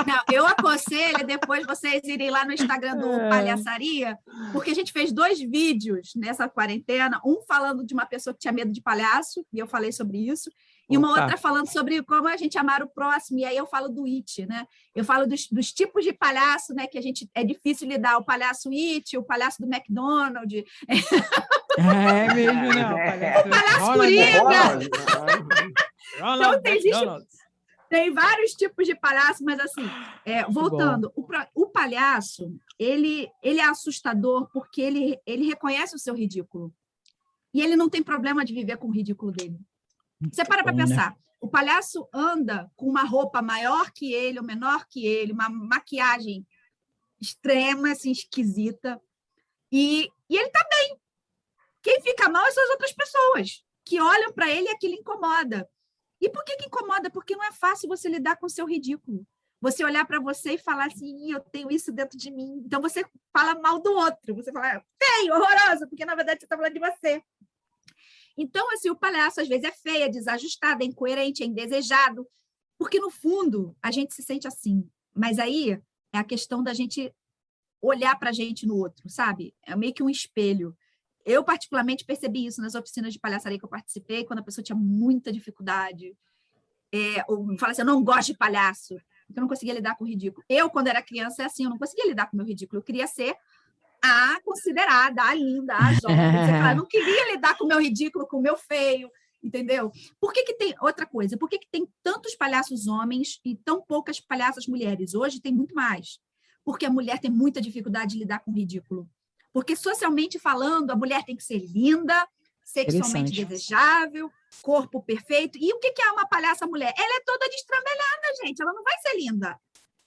Não, eu aconselho depois vocês irem lá no Instagram do Palhaçaria, porque a gente fez 2 vídeos nessa quarentena, um falando de uma pessoa que tinha medo de palhaço, e eu falei sobre isso, e uma outra falando sobre como a gente amar o próximo, e aí eu falo do It, né? Eu falo dos tipos de palhaço, né? Que a gente é difícil lidar, o palhaço It, o palhaço do McDonald's. É mesmo, não. O palhaço Coringa! Então, tem vários tipos de palhaço, mas assim, voltando, o palhaço, ele é assustador porque ele reconhece o seu ridículo. E ele não tem problema de viver com o ridículo dele. Você para pensar, o palhaço anda com uma roupa maior que ele, ou menor que ele, uma maquiagem extrema, assim, esquisita, e ele está bem. Quem fica mal são as outras pessoas, que olham para ele e aquilo incomoda. E por que incomoda? Porque não é fácil você lidar com o seu ridículo. Você olhar para você e falar assim, eu tenho isso dentro de mim. Então, você fala mal do outro. Você fala, feio, horroroso, porque, na verdade, você está falando de você. Então, assim, o palhaço, às vezes, é feio, é desajustado, é incoerente, é indesejado. Porque, no fundo, a gente se sente assim. Mas aí é a questão da gente olhar para a gente no outro, sabe? É meio que um espelho. Eu, particularmente, percebi isso nas oficinas de palhaçaria que eu participei, quando a pessoa tinha muita dificuldade. Ou fala assim, eu não gosto de palhaço, porque eu não conseguia lidar com o ridículo. Eu, quando era criança, é assim, eu não conseguia lidar com o meu ridículo. Eu queria ser a considerada, a linda, a jovem. Eu não queria lidar com o meu ridículo, com o meu feio, entendeu? Por que tem... Outra coisa, por que tem tantos palhaços homens e tão poucas palhaças mulheres? Hoje tem muito mais. Porque a mulher tem muita dificuldade de lidar com o ridículo. Porque, socialmente falando, a mulher tem que ser linda, sexualmente desejável, corpo perfeito. E o que é uma palhaça mulher? Ela é toda destrambelhada, gente. Ela não vai ser linda.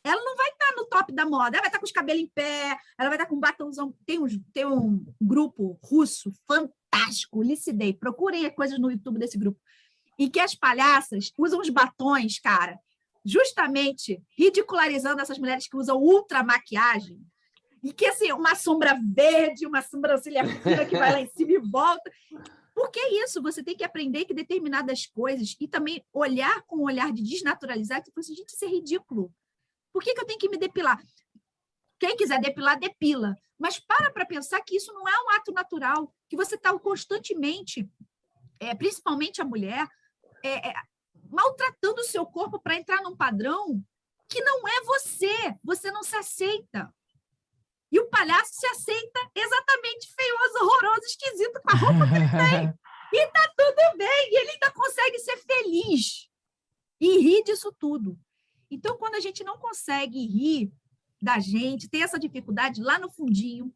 Ela não vai estar no top da moda. Ela vai estar com os cabelos em pé, ela vai estar com um batomzão. Tem um grupo russo fantástico, Licidei. Procurem coisas no YouTube desse grupo. Em que as palhaças usam os batons, cara, justamente ridicularizando essas mulheres que usam ultra maquiagem. E que, assim, uma sombra verde, uma sobrancelha fina que vai lá em cima e volta. Por que isso? Você tem que aprender que determinadas coisas e também olhar com um olhar de desnaturalizar, tipo assim, gente, isso é ridículo. Por que eu tenho que me depilar? Quem quiser depilar, depila. Mas para pensar que isso não é um ato natural, que você está constantemente, principalmente a mulher, maltratando o seu corpo para entrar num padrão que não é você. Você não se aceita. E o palhaço se aceita exatamente feioso, horroroso, esquisito, com a roupa que ele tem. E tá tudo bem. E ele ainda consegue ser feliz. E rir disso tudo. Então, quando a gente não consegue rir da gente, tem essa dificuldade lá no fundinho,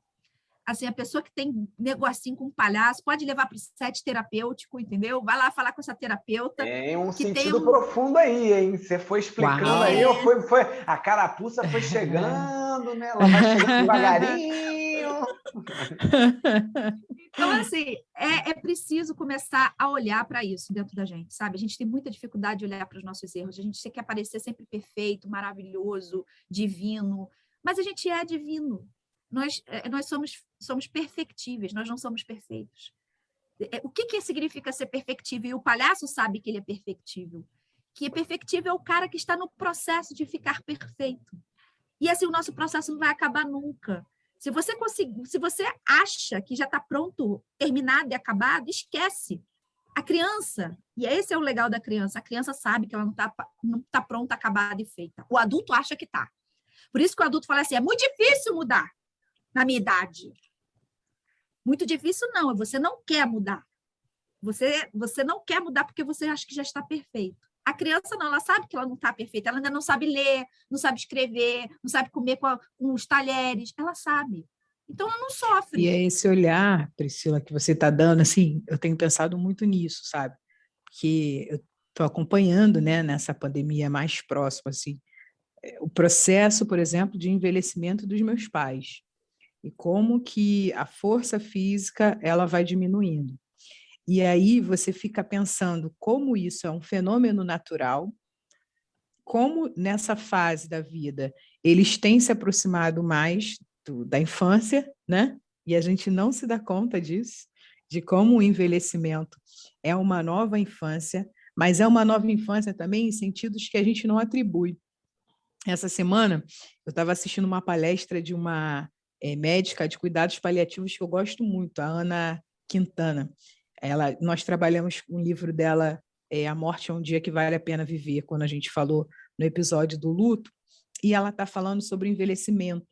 assim, a pessoa que tem negocinho com palhaço pode levar para o set terapêutico, entendeu? Vai lá falar com essa terapeuta. Tem um sentido profundo aí, hein? Você foi explicando aí, a carapuça foi chegando, né? Ela vai chegando devagarinho. Então, assim, é preciso começar a olhar para isso dentro da gente, sabe? A gente tem muita dificuldade de olhar para os nossos erros, a gente quer parecer sempre perfeito, maravilhoso, divino, mas a gente é divino. Nós somos perfectíveis, nós não somos perfeitos. O que significa ser perfectível? E o palhaço sabe que ele é perfectível. Que é perfectível é o cara que está no processo de ficar perfeito. E assim, o nosso processo não vai acabar nunca. Se você acha que já está pronto, terminado e acabado, esquece. A criança, e esse é o legal da criança, a criança sabe que ela não tá pronta, acabada e feita. O adulto acha que tá. Por isso que o adulto fala assim, é muito difícil mudar na minha idade. Muito difícil não, você não quer mudar. Você não quer mudar porque você acha que já está perfeito. A criança não, ela sabe que ela não está perfeita, ela ainda não sabe ler, não sabe escrever, não sabe comer com os talheres, ela sabe. Então, ela não sofre. E é esse olhar, Priscila, que você está dando, assim, eu tenho pensado muito nisso, sabe? Porque eu estou acompanhando, né, nessa pandemia mais próxima, assim, o processo, por exemplo, de envelhecimento dos meus pais e como que a força física ela vai diminuindo. E aí você fica pensando como isso é um fenômeno natural, como nessa fase da vida eles têm se aproximado mais da infância, né? E a gente não se dá conta disso, de como o envelhecimento é uma nova infância, mas é uma nova infância também em sentidos que a gente não atribui. Essa semana, eu estava assistindo uma palestra de uma médica de cuidados paliativos que eu gosto muito, a Ana Quintana. Nós trabalhamos um livro dela, A Morte é um Dia que Vale a Pena Viver, quando a gente falou no episódio do luto, e ela está falando sobre envelhecimento.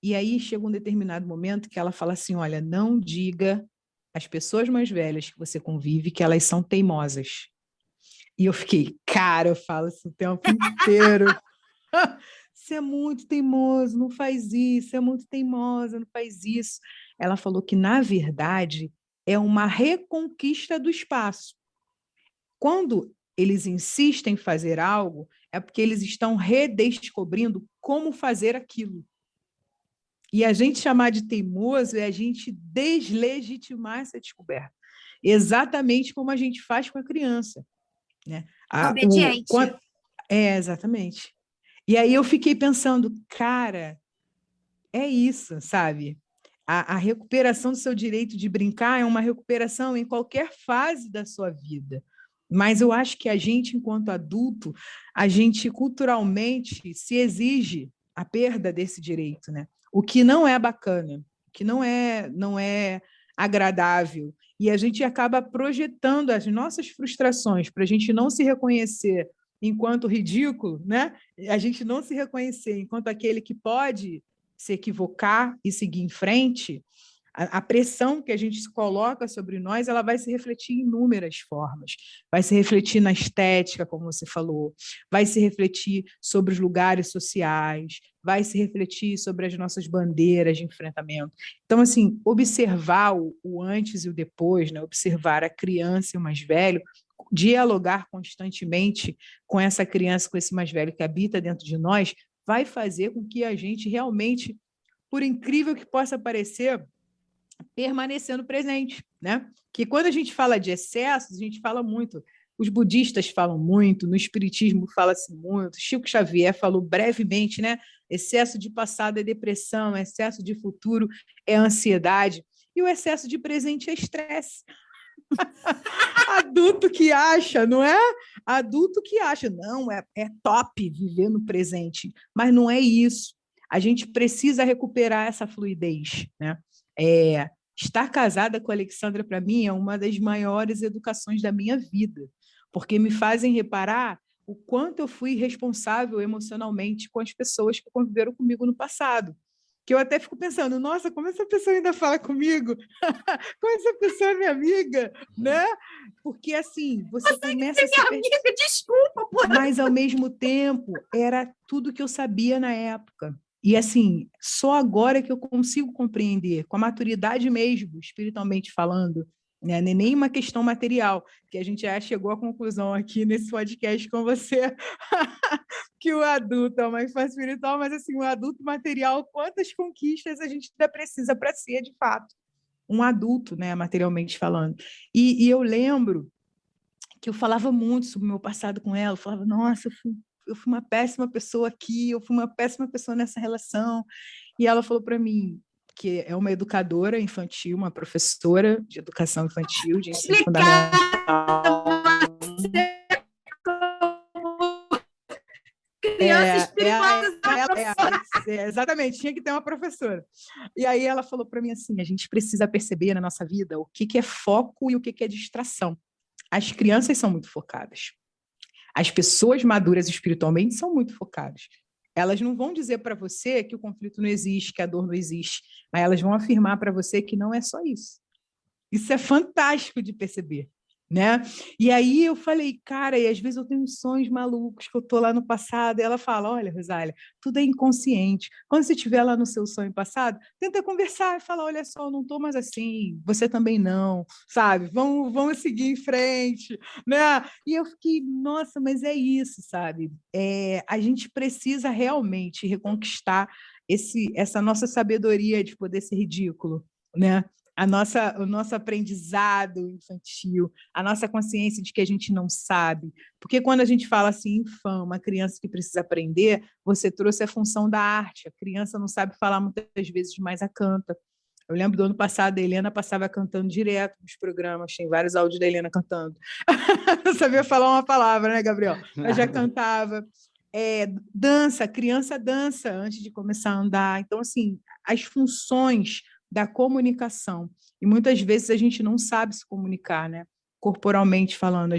E aí chega um determinado momento que ela fala assim, olha, não diga às pessoas mais velhas que você convive que elas são teimosas. E eu fiquei, cara, eu falo isso o tempo inteiro. Você é muito teimoso, não faz isso, você é muito teimosa, não faz isso. Ela falou que, na verdade, é uma reconquista do espaço. Quando eles insistem em fazer algo, é porque eles estão redescobrindo como fazer aquilo. E a gente chamar de teimoso é a gente deslegitimar essa descoberta. Exatamente como a gente faz com a criança. Né? Obediente. Exatamente. E aí eu fiquei pensando, cara, é isso, sabe? A recuperação do seu direito de brincar é uma recuperação em qualquer fase da sua vida. Mas eu acho que a gente, enquanto adulto, a gente culturalmente se exige a perda desse direito, né? O que não é bacana, o que não é agradável. E a gente acaba projetando as nossas frustrações para a gente não se reconhecer enquanto ridículo, né? A gente não se reconhecer enquanto aquele que pode se equivocar e seguir em frente. A pressão que a gente se coloca sobre nós, ela vai se refletir em inúmeras formas. Vai se refletir na estética, como você falou, vai se refletir sobre os lugares sociais, vai se refletir sobre as nossas bandeiras de enfrentamento. Então, assim, observar o antes e o depois, né? Observar a criança e o mais velho, dialogar constantemente com essa criança, com esse mais velho que habita dentro de nós, vai fazer com que a gente realmente, por incrível que possa parecer, permanecendo presente, né? Que quando a gente fala de excessos, a gente fala muito, os budistas falam muito, no espiritismo fala-se muito, Chico Xavier falou brevemente, né? Excesso de passado é depressão, excesso de futuro é ansiedade, e o excesso de presente é estresse. Adulto que acha, não é? Adulto que acha, não, é top viver no presente, mas não é isso. A gente precisa recuperar essa fluidez, né? Estar casada com a Alexandra, para mim, é uma das maiores educações da minha vida, porque me fazem reparar o quanto eu fui responsável emocionalmente com as pessoas que conviveram comigo no passado. Que eu até fico pensando, nossa, como essa pessoa ainda fala comigo? Como essa pessoa é minha amiga, né? Porque, assim, você começa a ser minha amiga, desculpa. Porra. Mas, ao mesmo tempo, era tudo que eu sabia na época. E, assim, só agora que eu consigo compreender, com a maturidade mesmo, espiritualmente falando, né? Nem uma questão material, que a gente já chegou à conclusão aqui nesse podcast com você, que o adulto é uma infância espiritual, mas, assim, o adulto material, quantas conquistas a gente ainda precisa para ser, de fato, um adulto, né? Materialmente falando. E eu lembro que eu falava muito sobre o meu passado com ela, eu falava, nossa, eu fui uma péssima pessoa aqui, eu fui uma péssima pessoa nessa relação. E ela falou para mim, que é uma educadora infantil, uma professora de educação infantil, de ensino fundamental. Exatamente, tinha que ter uma professora. E aí ela falou para mim assim, a gente precisa perceber na nossa vida o que é foco e o que é distração. As crianças são muito focadas. As pessoas maduras espiritualmente são muito focadas. Elas não vão dizer para você que o conflito não existe, que a dor não existe, mas elas vão afirmar para você que não é só isso. Isso é fantástico de perceber, né? E aí eu falei, cara, e às vezes eu tenho uns sonhos malucos que eu tô lá no passado, e ela fala, olha, Rosália, tudo é inconsciente. Quando você estiver lá no seu sonho passado, tenta conversar e fala, olha só, eu não tô mais assim, você também não, sabe? Vamos seguir em frente, né? E eu fiquei, nossa, mas é isso, sabe? A gente precisa realmente reconquistar essa nossa sabedoria de poder ser ridículo, né? O nosso aprendizado infantil, a nossa consciência de que a gente não sabe. Porque quando a gente fala assim, infã, uma criança que precisa aprender, você trouxe a função da arte. A criança não sabe falar muitas vezes, mas a canta. Eu lembro do ano passado, a Helena passava cantando direto nos programas, tem vários áudios da Helena cantando. Não sabia falar uma palavra, né, Gabriel? Mas já cantava. Dança, a criança dança antes de começar a andar. Então, assim, as funções da comunicação. E muitas vezes a gente não sabe se comunicar, né? Corporalmente falando,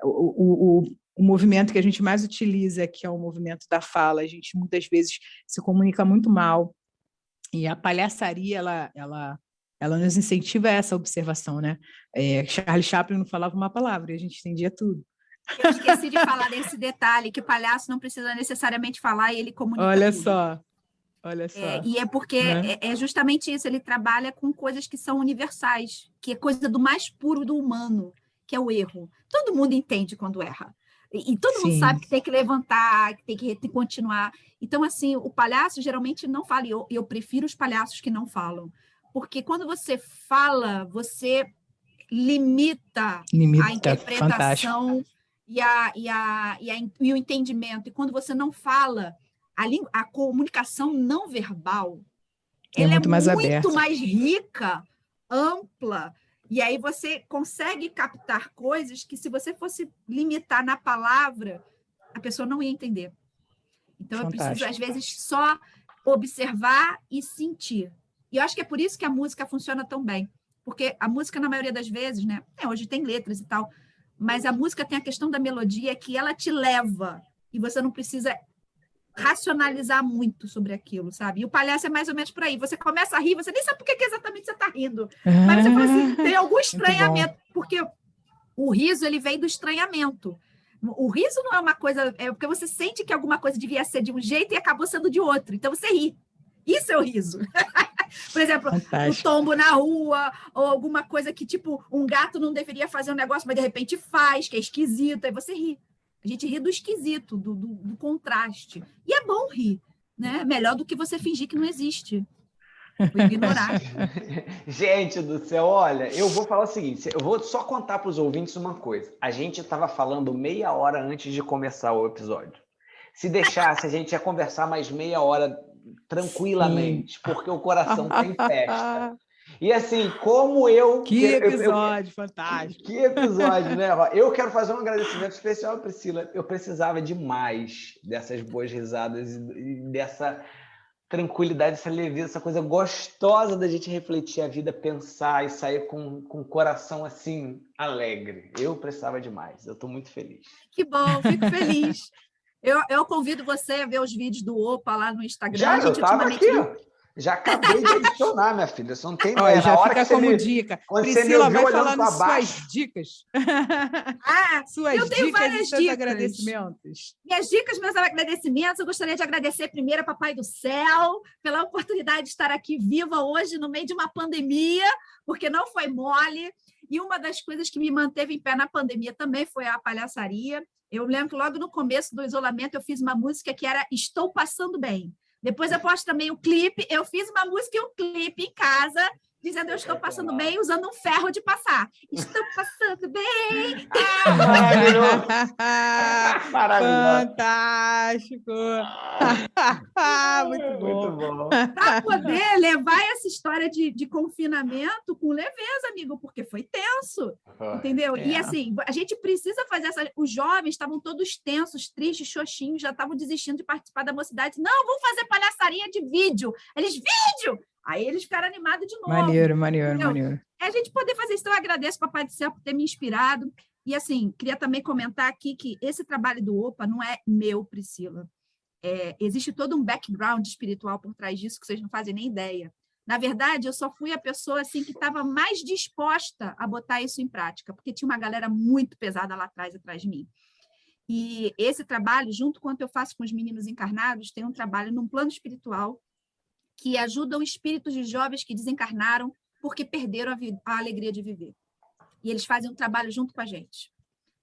o movimento que a gente mais utiliza, que é o movimento da fala, a gente muitas vezes se comunica muito mal. E a palhaçaria, ela nos incentiva a essa observação, né? Charlie Chaplin não falava uma palavra e a gente entendia tudo. Eu esqueci de falar desse detalhe, que o palhaço não precisa necessariamente falar e ele comunica Olha tudo. Só. Olha só. E é porque é justamente isso, ele trabalha com coisas que são universais, que é coisa do mais puro do humano, que é o erro. Todo mundo entende quando erra. E todo mundo sabe que tem que levantar, que tem que continuar. Então, assim, o palhaço geralmente não fala, e eu prefiro os palhaços que não falam. Porque quando você fala, você limita a interpretação e o entendimento. E quando você não fala, a comunicação não verbal, ela é muito mais rica, ampla, e aí você consegue captar coisas que, se você fosse limitar na palavra, a pessoa não ia entender. Então, eu preciso, às vezes, só observar e sentir. E eu acho que é por isso que a música funciona tão bem. Porque a música, na maioria das vezes, né? Hoje tem letras e tal, mas a música tem a questão da melodia, que ela te leva, e você não precisa racionalizar muito sobre aquilo, sabe? E o palhaço é mais ou menos por aí. Você começa a rir, você nem sabe por que exatamente você está rindo. Mas você fala assim, tem algum estranhamento, porque o riso, ele vem do estranhamento. O riso não é uma coisa, é porque você sente que alguma coisa devia ser de um jeito e acabou sendo de outro. Então você ri. Isso é o riso. Por exemplo, o tombo na rua, ou alguma coisa que, tipo, um gato não deveria fazer um negócio, mas de repente faz, que é esquisito, aí você ri. A gente ri do esquisito, do contraste. E é bom rir, né? Melhor do que você fingir que não existe. Vou ignorar. Gente do céu, olha, eu vou falar o seguinte, eu vou só contar para os ouvintes uma coisa. A gente estava falando meia hora antes de começar o episódio. Se deixasse, a gente ia conversar mais meia hora tranquilamente, porque o coração tem festa. E assim, como eu... Que episódio fantástico. Que episódio, né? Eu quero fazer um agradecimento especial, Priscila. Eu precisava demais dessas boas risadas e dessa tranquilidade, essa leveza, essa coisa gostosa da gente refletir a vida, pensar e sair com o coração assim, alegre. Eu precisava demais. Eu estou muito feliz. Que bom, fico feliz. Eu convido você a ver os vídeos do Opa lá no Instagram. Já, eu estava aqui, ó. Já acabei de adicionar, minha filha. Você não tem ideia. Já fica como dica. Priscila vai falar nas suas dicas. Eu tenho várias dicas. Agradecimentos. Minhas dicas, meus agradecimentos. Eu gostaria de agradecer primeiro a Papai do Céu pela oportunidade de estar aqui viva hoje no meio de uma pandemia, porque não foi mole. E uma das coisas que me manteve em pé na pandemia também foi a palhaçaria. Eu lembro que logo no começo do isolamento eu fiz uma música que era Estou Passando Bem. Depois eu posto também o clipe. Eu fiz uma música e um clipe em casa, dizendo eu estou passando bem, usando um ferro de passar. Estou passando bem. Maravilhoso. Fantástico. Muito bom. Para poder levar essa história de confinamento com leveza, amigo, porque foi tenso. Entendeu? E assim, a gente precisa fazer essa... Os jovens estavam todos tensos, tristes, xoxinhos, já estavam desistindo de participar da mocidade. Não, vamos fazer palhaçaria de vídeo. Eles, vídeo! Aí eles ficaram animados de novo. Maneiro. É a gente poder fazer isso. Então, eu agradeço, Papai do Céu, por ter me inspirado. E, assim, queria também comentar aqui que esse trabalho do OPA não é meu, Priscila. Existe todo um background espiritual por trás disso que vocês não fazem nem ideia. Na verdade, eu só fui a pessoa assim, que estava mais disposta a botar isso em prática, porque tinha uma galera muito pesada lá atrás de mim. E esse trabalho, junto com o que eu faço com os meninos encarnados, tem um trabalho num plano espiritual que ajuda os espíritos de jovens que desencarnaram porque perderam a alegria de viver. E eles fazem um trabalho junto com a gente.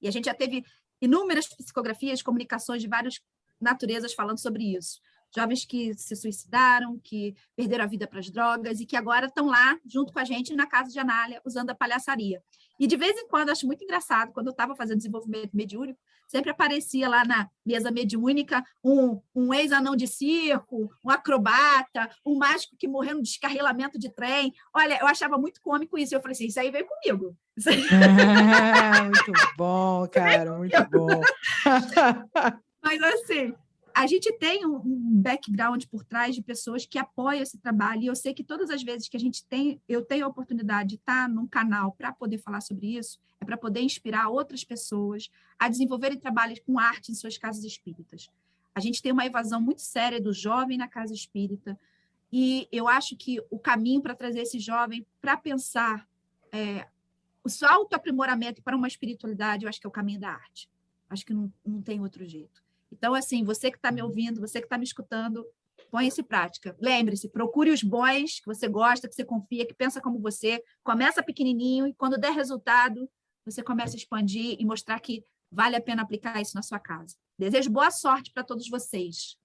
E a gente já teve inúmeras psicografias, comunicações de várias naturezas falando sobre isso. Jovens que se suicidaram, que perderam a vida para as drogas e que agora estão lá junto com a gente na casa de Anália, usando a palhaçaria. E de vez em quando, acho muito engraçado, quando eu estava fazendo desenvolvimento mediúnico, sempre aparecia lá na mesa mediúnica um ex-anão de circo, um acrobata, um mágico que morreu no descarrilamento de trem. Olha, eu achava muito cômico isso. Eu falei assim, isso aí veio comigo. Isso aí... Muito bom, cara, muito bom. Mas, assim, a gente tem um background por trás de pessoas que apoiam esse trabalho, e eu sei que todas as vezes que eu tenho a oportunidade de estar num canal para poder falar sobre isso, é para poder inspirar outras pessoas a desenvolverem trabalhos com arte em suas casas espíritas. A gente tem uma evasão muito séria do jovem na casa espírita, e eu acho que o caminho para trazer esse jovem para pensar o seu autoaprimoramento para uma espiritualidade, eu acho que é o caminho da arte. Acho que não tem outro jeito. Então, assim, você que está me ouvindo, você que está me escutando, põe isso em prática. Lembre-se, procure os bons que você gosta, que você confia, que pensa como você. Começa pequenininho e, quando der resultado, você começa a expandir e mostrar que vale a pena aplicar isso na sua casa. Desejo boa sorte para todos vocês.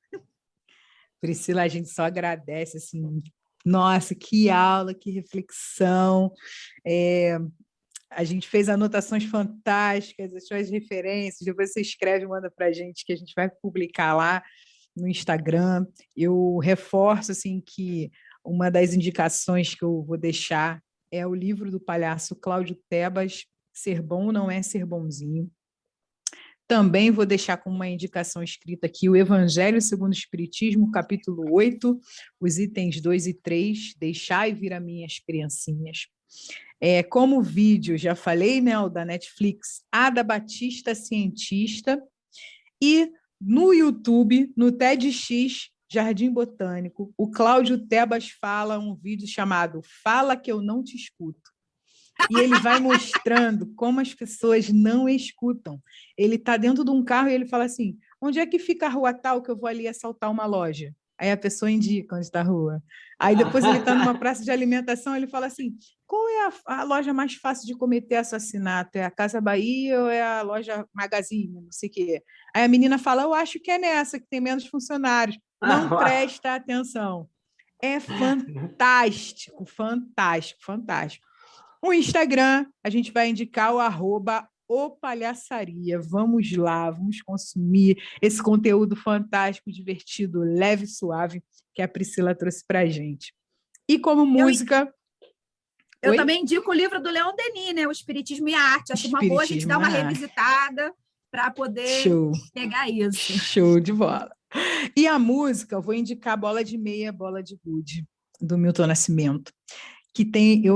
Priscila, a gente só agradece, assim, nossa, que aula, que reflexão. A gente fez anotações fantásticas, as suas referências, depois você escreve e manda para a gente, que a gente vai publicar lá no Instagram. Eu reforço assim, que uma das indicações que eu vou deixar é o livro do palhaço Cláudio Tebas, Ser Bom Não É Ser Bonzinho. Também vou deixar como uma indicação escrita aqui o Evangelho segundo o Espiritismo, capítulo 8, os itens 2 e 3, Deixai vir a minhas criancinhas. Como vídeo, já falei, né, o da Netflix, Ada Batista Cientista, e no YouTube, no TEDx Jardim Botânico, o Cláudio Tebas fala um vídeo chamado Fala que eu não te escuto. E ele vai mostrando como as pessoas não escutam. Ele está dentro de um carro e ele fala assim, onde é que fica a rua tal que eu vou ali assaltar uma loja? Aí a pessoa indica onde está a rua. Aí depois ele está numa praça de alimentação, ele fala assim, qual é a loja mais fácil de cometer assassinato? É a Casa Bahia ou é a loja Magazine? Não sei o quê. Aí a menina fala, eu acho que é nessa, que tem menos funcionários. Não presta atenção. É fantástico, fantástico, fantástico. O Instagram, a gente vai indicar o @opalhaçaria. Vamos lá, vamos consumir esse conteúdo fantástico, divertido, leve e suave que a Priscila trouxe para a gente. E como música... Eu também indico o livro do Leon Denis, né? O Espiritismo e a Arte. Acho uma boa a gente dar uma revisitada para poder pegar isso. Show de bola. E a música, eu vou indicar Bola de Meia, Bola de Gude, do Milton Nascimento, que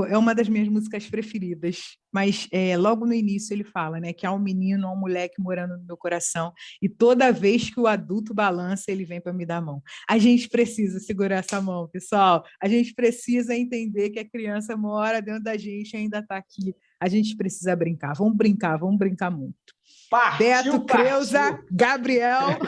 é uma das minhas músicas preferidas, mas logo no início ele fala, né, que há um menino, há um moleque morando no meu coração, e toda vez que o adulto balança, ele vem para me dar a mão. A gente precisa segurar essa mão, pessoal. A gente precisa entender que a criança mora dentro da gente e ainda está aqui. A gente precisa brincar. Vamos brincar muito. Beto, Creuza, Gabriel.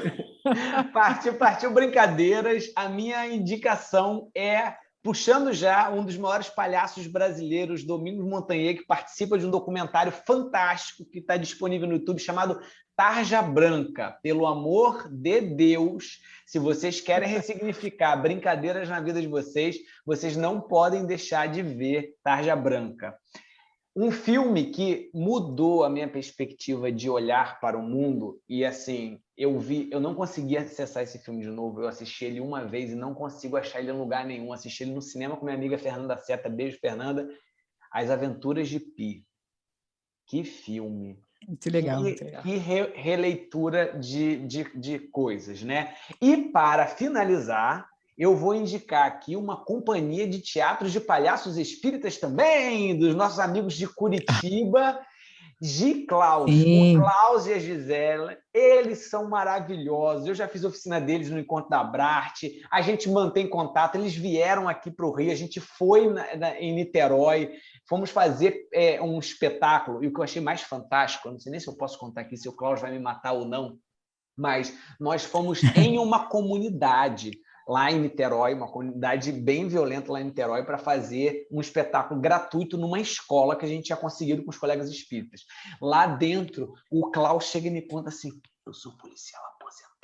Partiu brincadeiras. A minha indicação é... puxando já um dos maiores palhaços brasileiros, Domingos Montanhê, que participa de um documentário fantástico que está disponível no YouTube, chamado Tarja Branca. Pelo amor de Deus, se vocês querem ressignificar brincadeiras na vida de vocês, vocês não podem deixar de ver Tarja Branca. Um filme que mudou a minha perspectiva de olhar para o mundo, e assim, eu não consegui acessar esse filme de novo, eu assisti ele uma vez e não consigo achar ele em lugar nenhum, assisti ele no cinema com minha amiga Fernanda Seta, beijo Fernanda, As Aventuras de Pi. Que filme! Muito legal, muito legal. Que releitura de coisas, né? E para finalizar, eu vou indicar aqui uma companhia de teatros de palhaços espíritas também, dos nossos amigos de Curitiba, Klaus. Sim. O Klaus e a Gisela, eles são maravilhosos. Eu já fiz oficina deles no Encontro da Brart, a gente mantém contato, eles vieram aqui para o Rio, a gente foi em Niterói, fomos fazer um espetáculo, e o que eu achei mais fantástico, eu não sei nem se eu posso contar aqui, se o Klaus vai me matar ou não, mas nós fomos em uma comunidade lá em Niterói, uma comunidade bem violenta lá em Niterói, para fazer um espetáculo gratuito numa escola que a gente tinha conseguido com os colegas espíritas. Lá dentro, o Klaus chega e me conta assim, eu sou policial aposentado.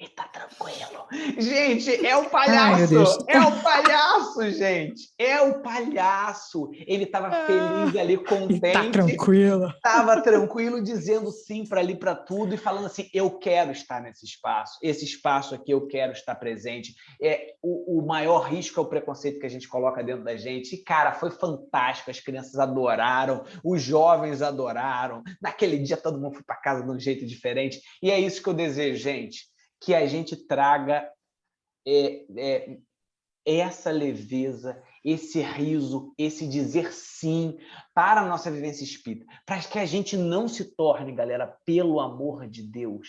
E tá tranquilo. Gente, é o palhaço! É o palhaço, gente! É o palhaço! Ele estava feliz ali, contente. Tá tranquilo. Estava tranquilo, dizendo sim para ali, para tudo, e falando assim, eu quero estar nesse espaço. Esse espaço aqui eu quero estar presente. O maior risco é o preconceito que a gente coloca dentro da gente. E, cara, foi fantástico. As crianças adoraram, os jovens adoraram. Naquele dia, todo mundo foi para casa de um jeito diferente. E é isso que eu desejo, gente. Que a gente traga essa leveza, esse riso, esse dizer sim para a nossa vivência espírita, para que a gente não se torne, galera, pelo amor de Deus,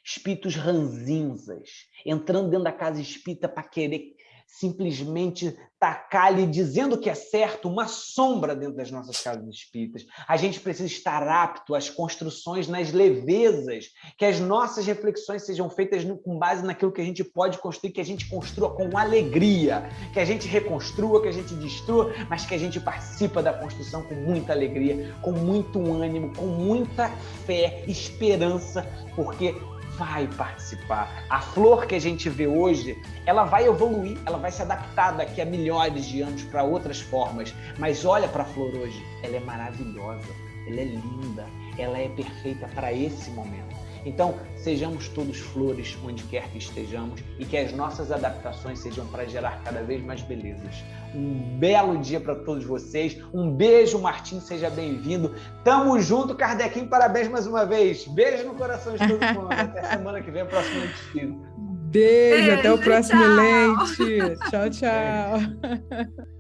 espíritos ranzinzas, entrando dentro da casa espírita para querer simplesmente tacar-lhe, dizendo que é certo, uma sombra dentro das nossas casas espíritas. A gente precisa estar apto às construções nas levezas, que as nossas reflexões sejam feitas com base naquilo que a gente pode construir, que a gente construa com alegria, que a gente reconstrua, que a gente destrua, mas que a gente participa da construção com muita alegria, com muito ânimo, com muita fé, esperança, porque vai participar. A flor que a gente vê hoje, ela vai evoluir, ela vai se adaptar daqui a milhares de anos para outras formas. Mas olha para a flor hoje, ela é maravilhosa, ela é linda, ela é perfeita para esse momento. Então, sejamos todos flores onde quer que estejamos e que as nossas adaptações sejam para gerar cada vez mais belezas. Um belo dia para todos vocês. Um beijo, Martim, seja bem-vindo. Tamo junto, Kardequinho, parabéns mais uma vez. Beijo no coração de todo mundo. Até semana que vem, próximo Lente Espírita. Beijo, até o próximo Lente. Tchau, tchau.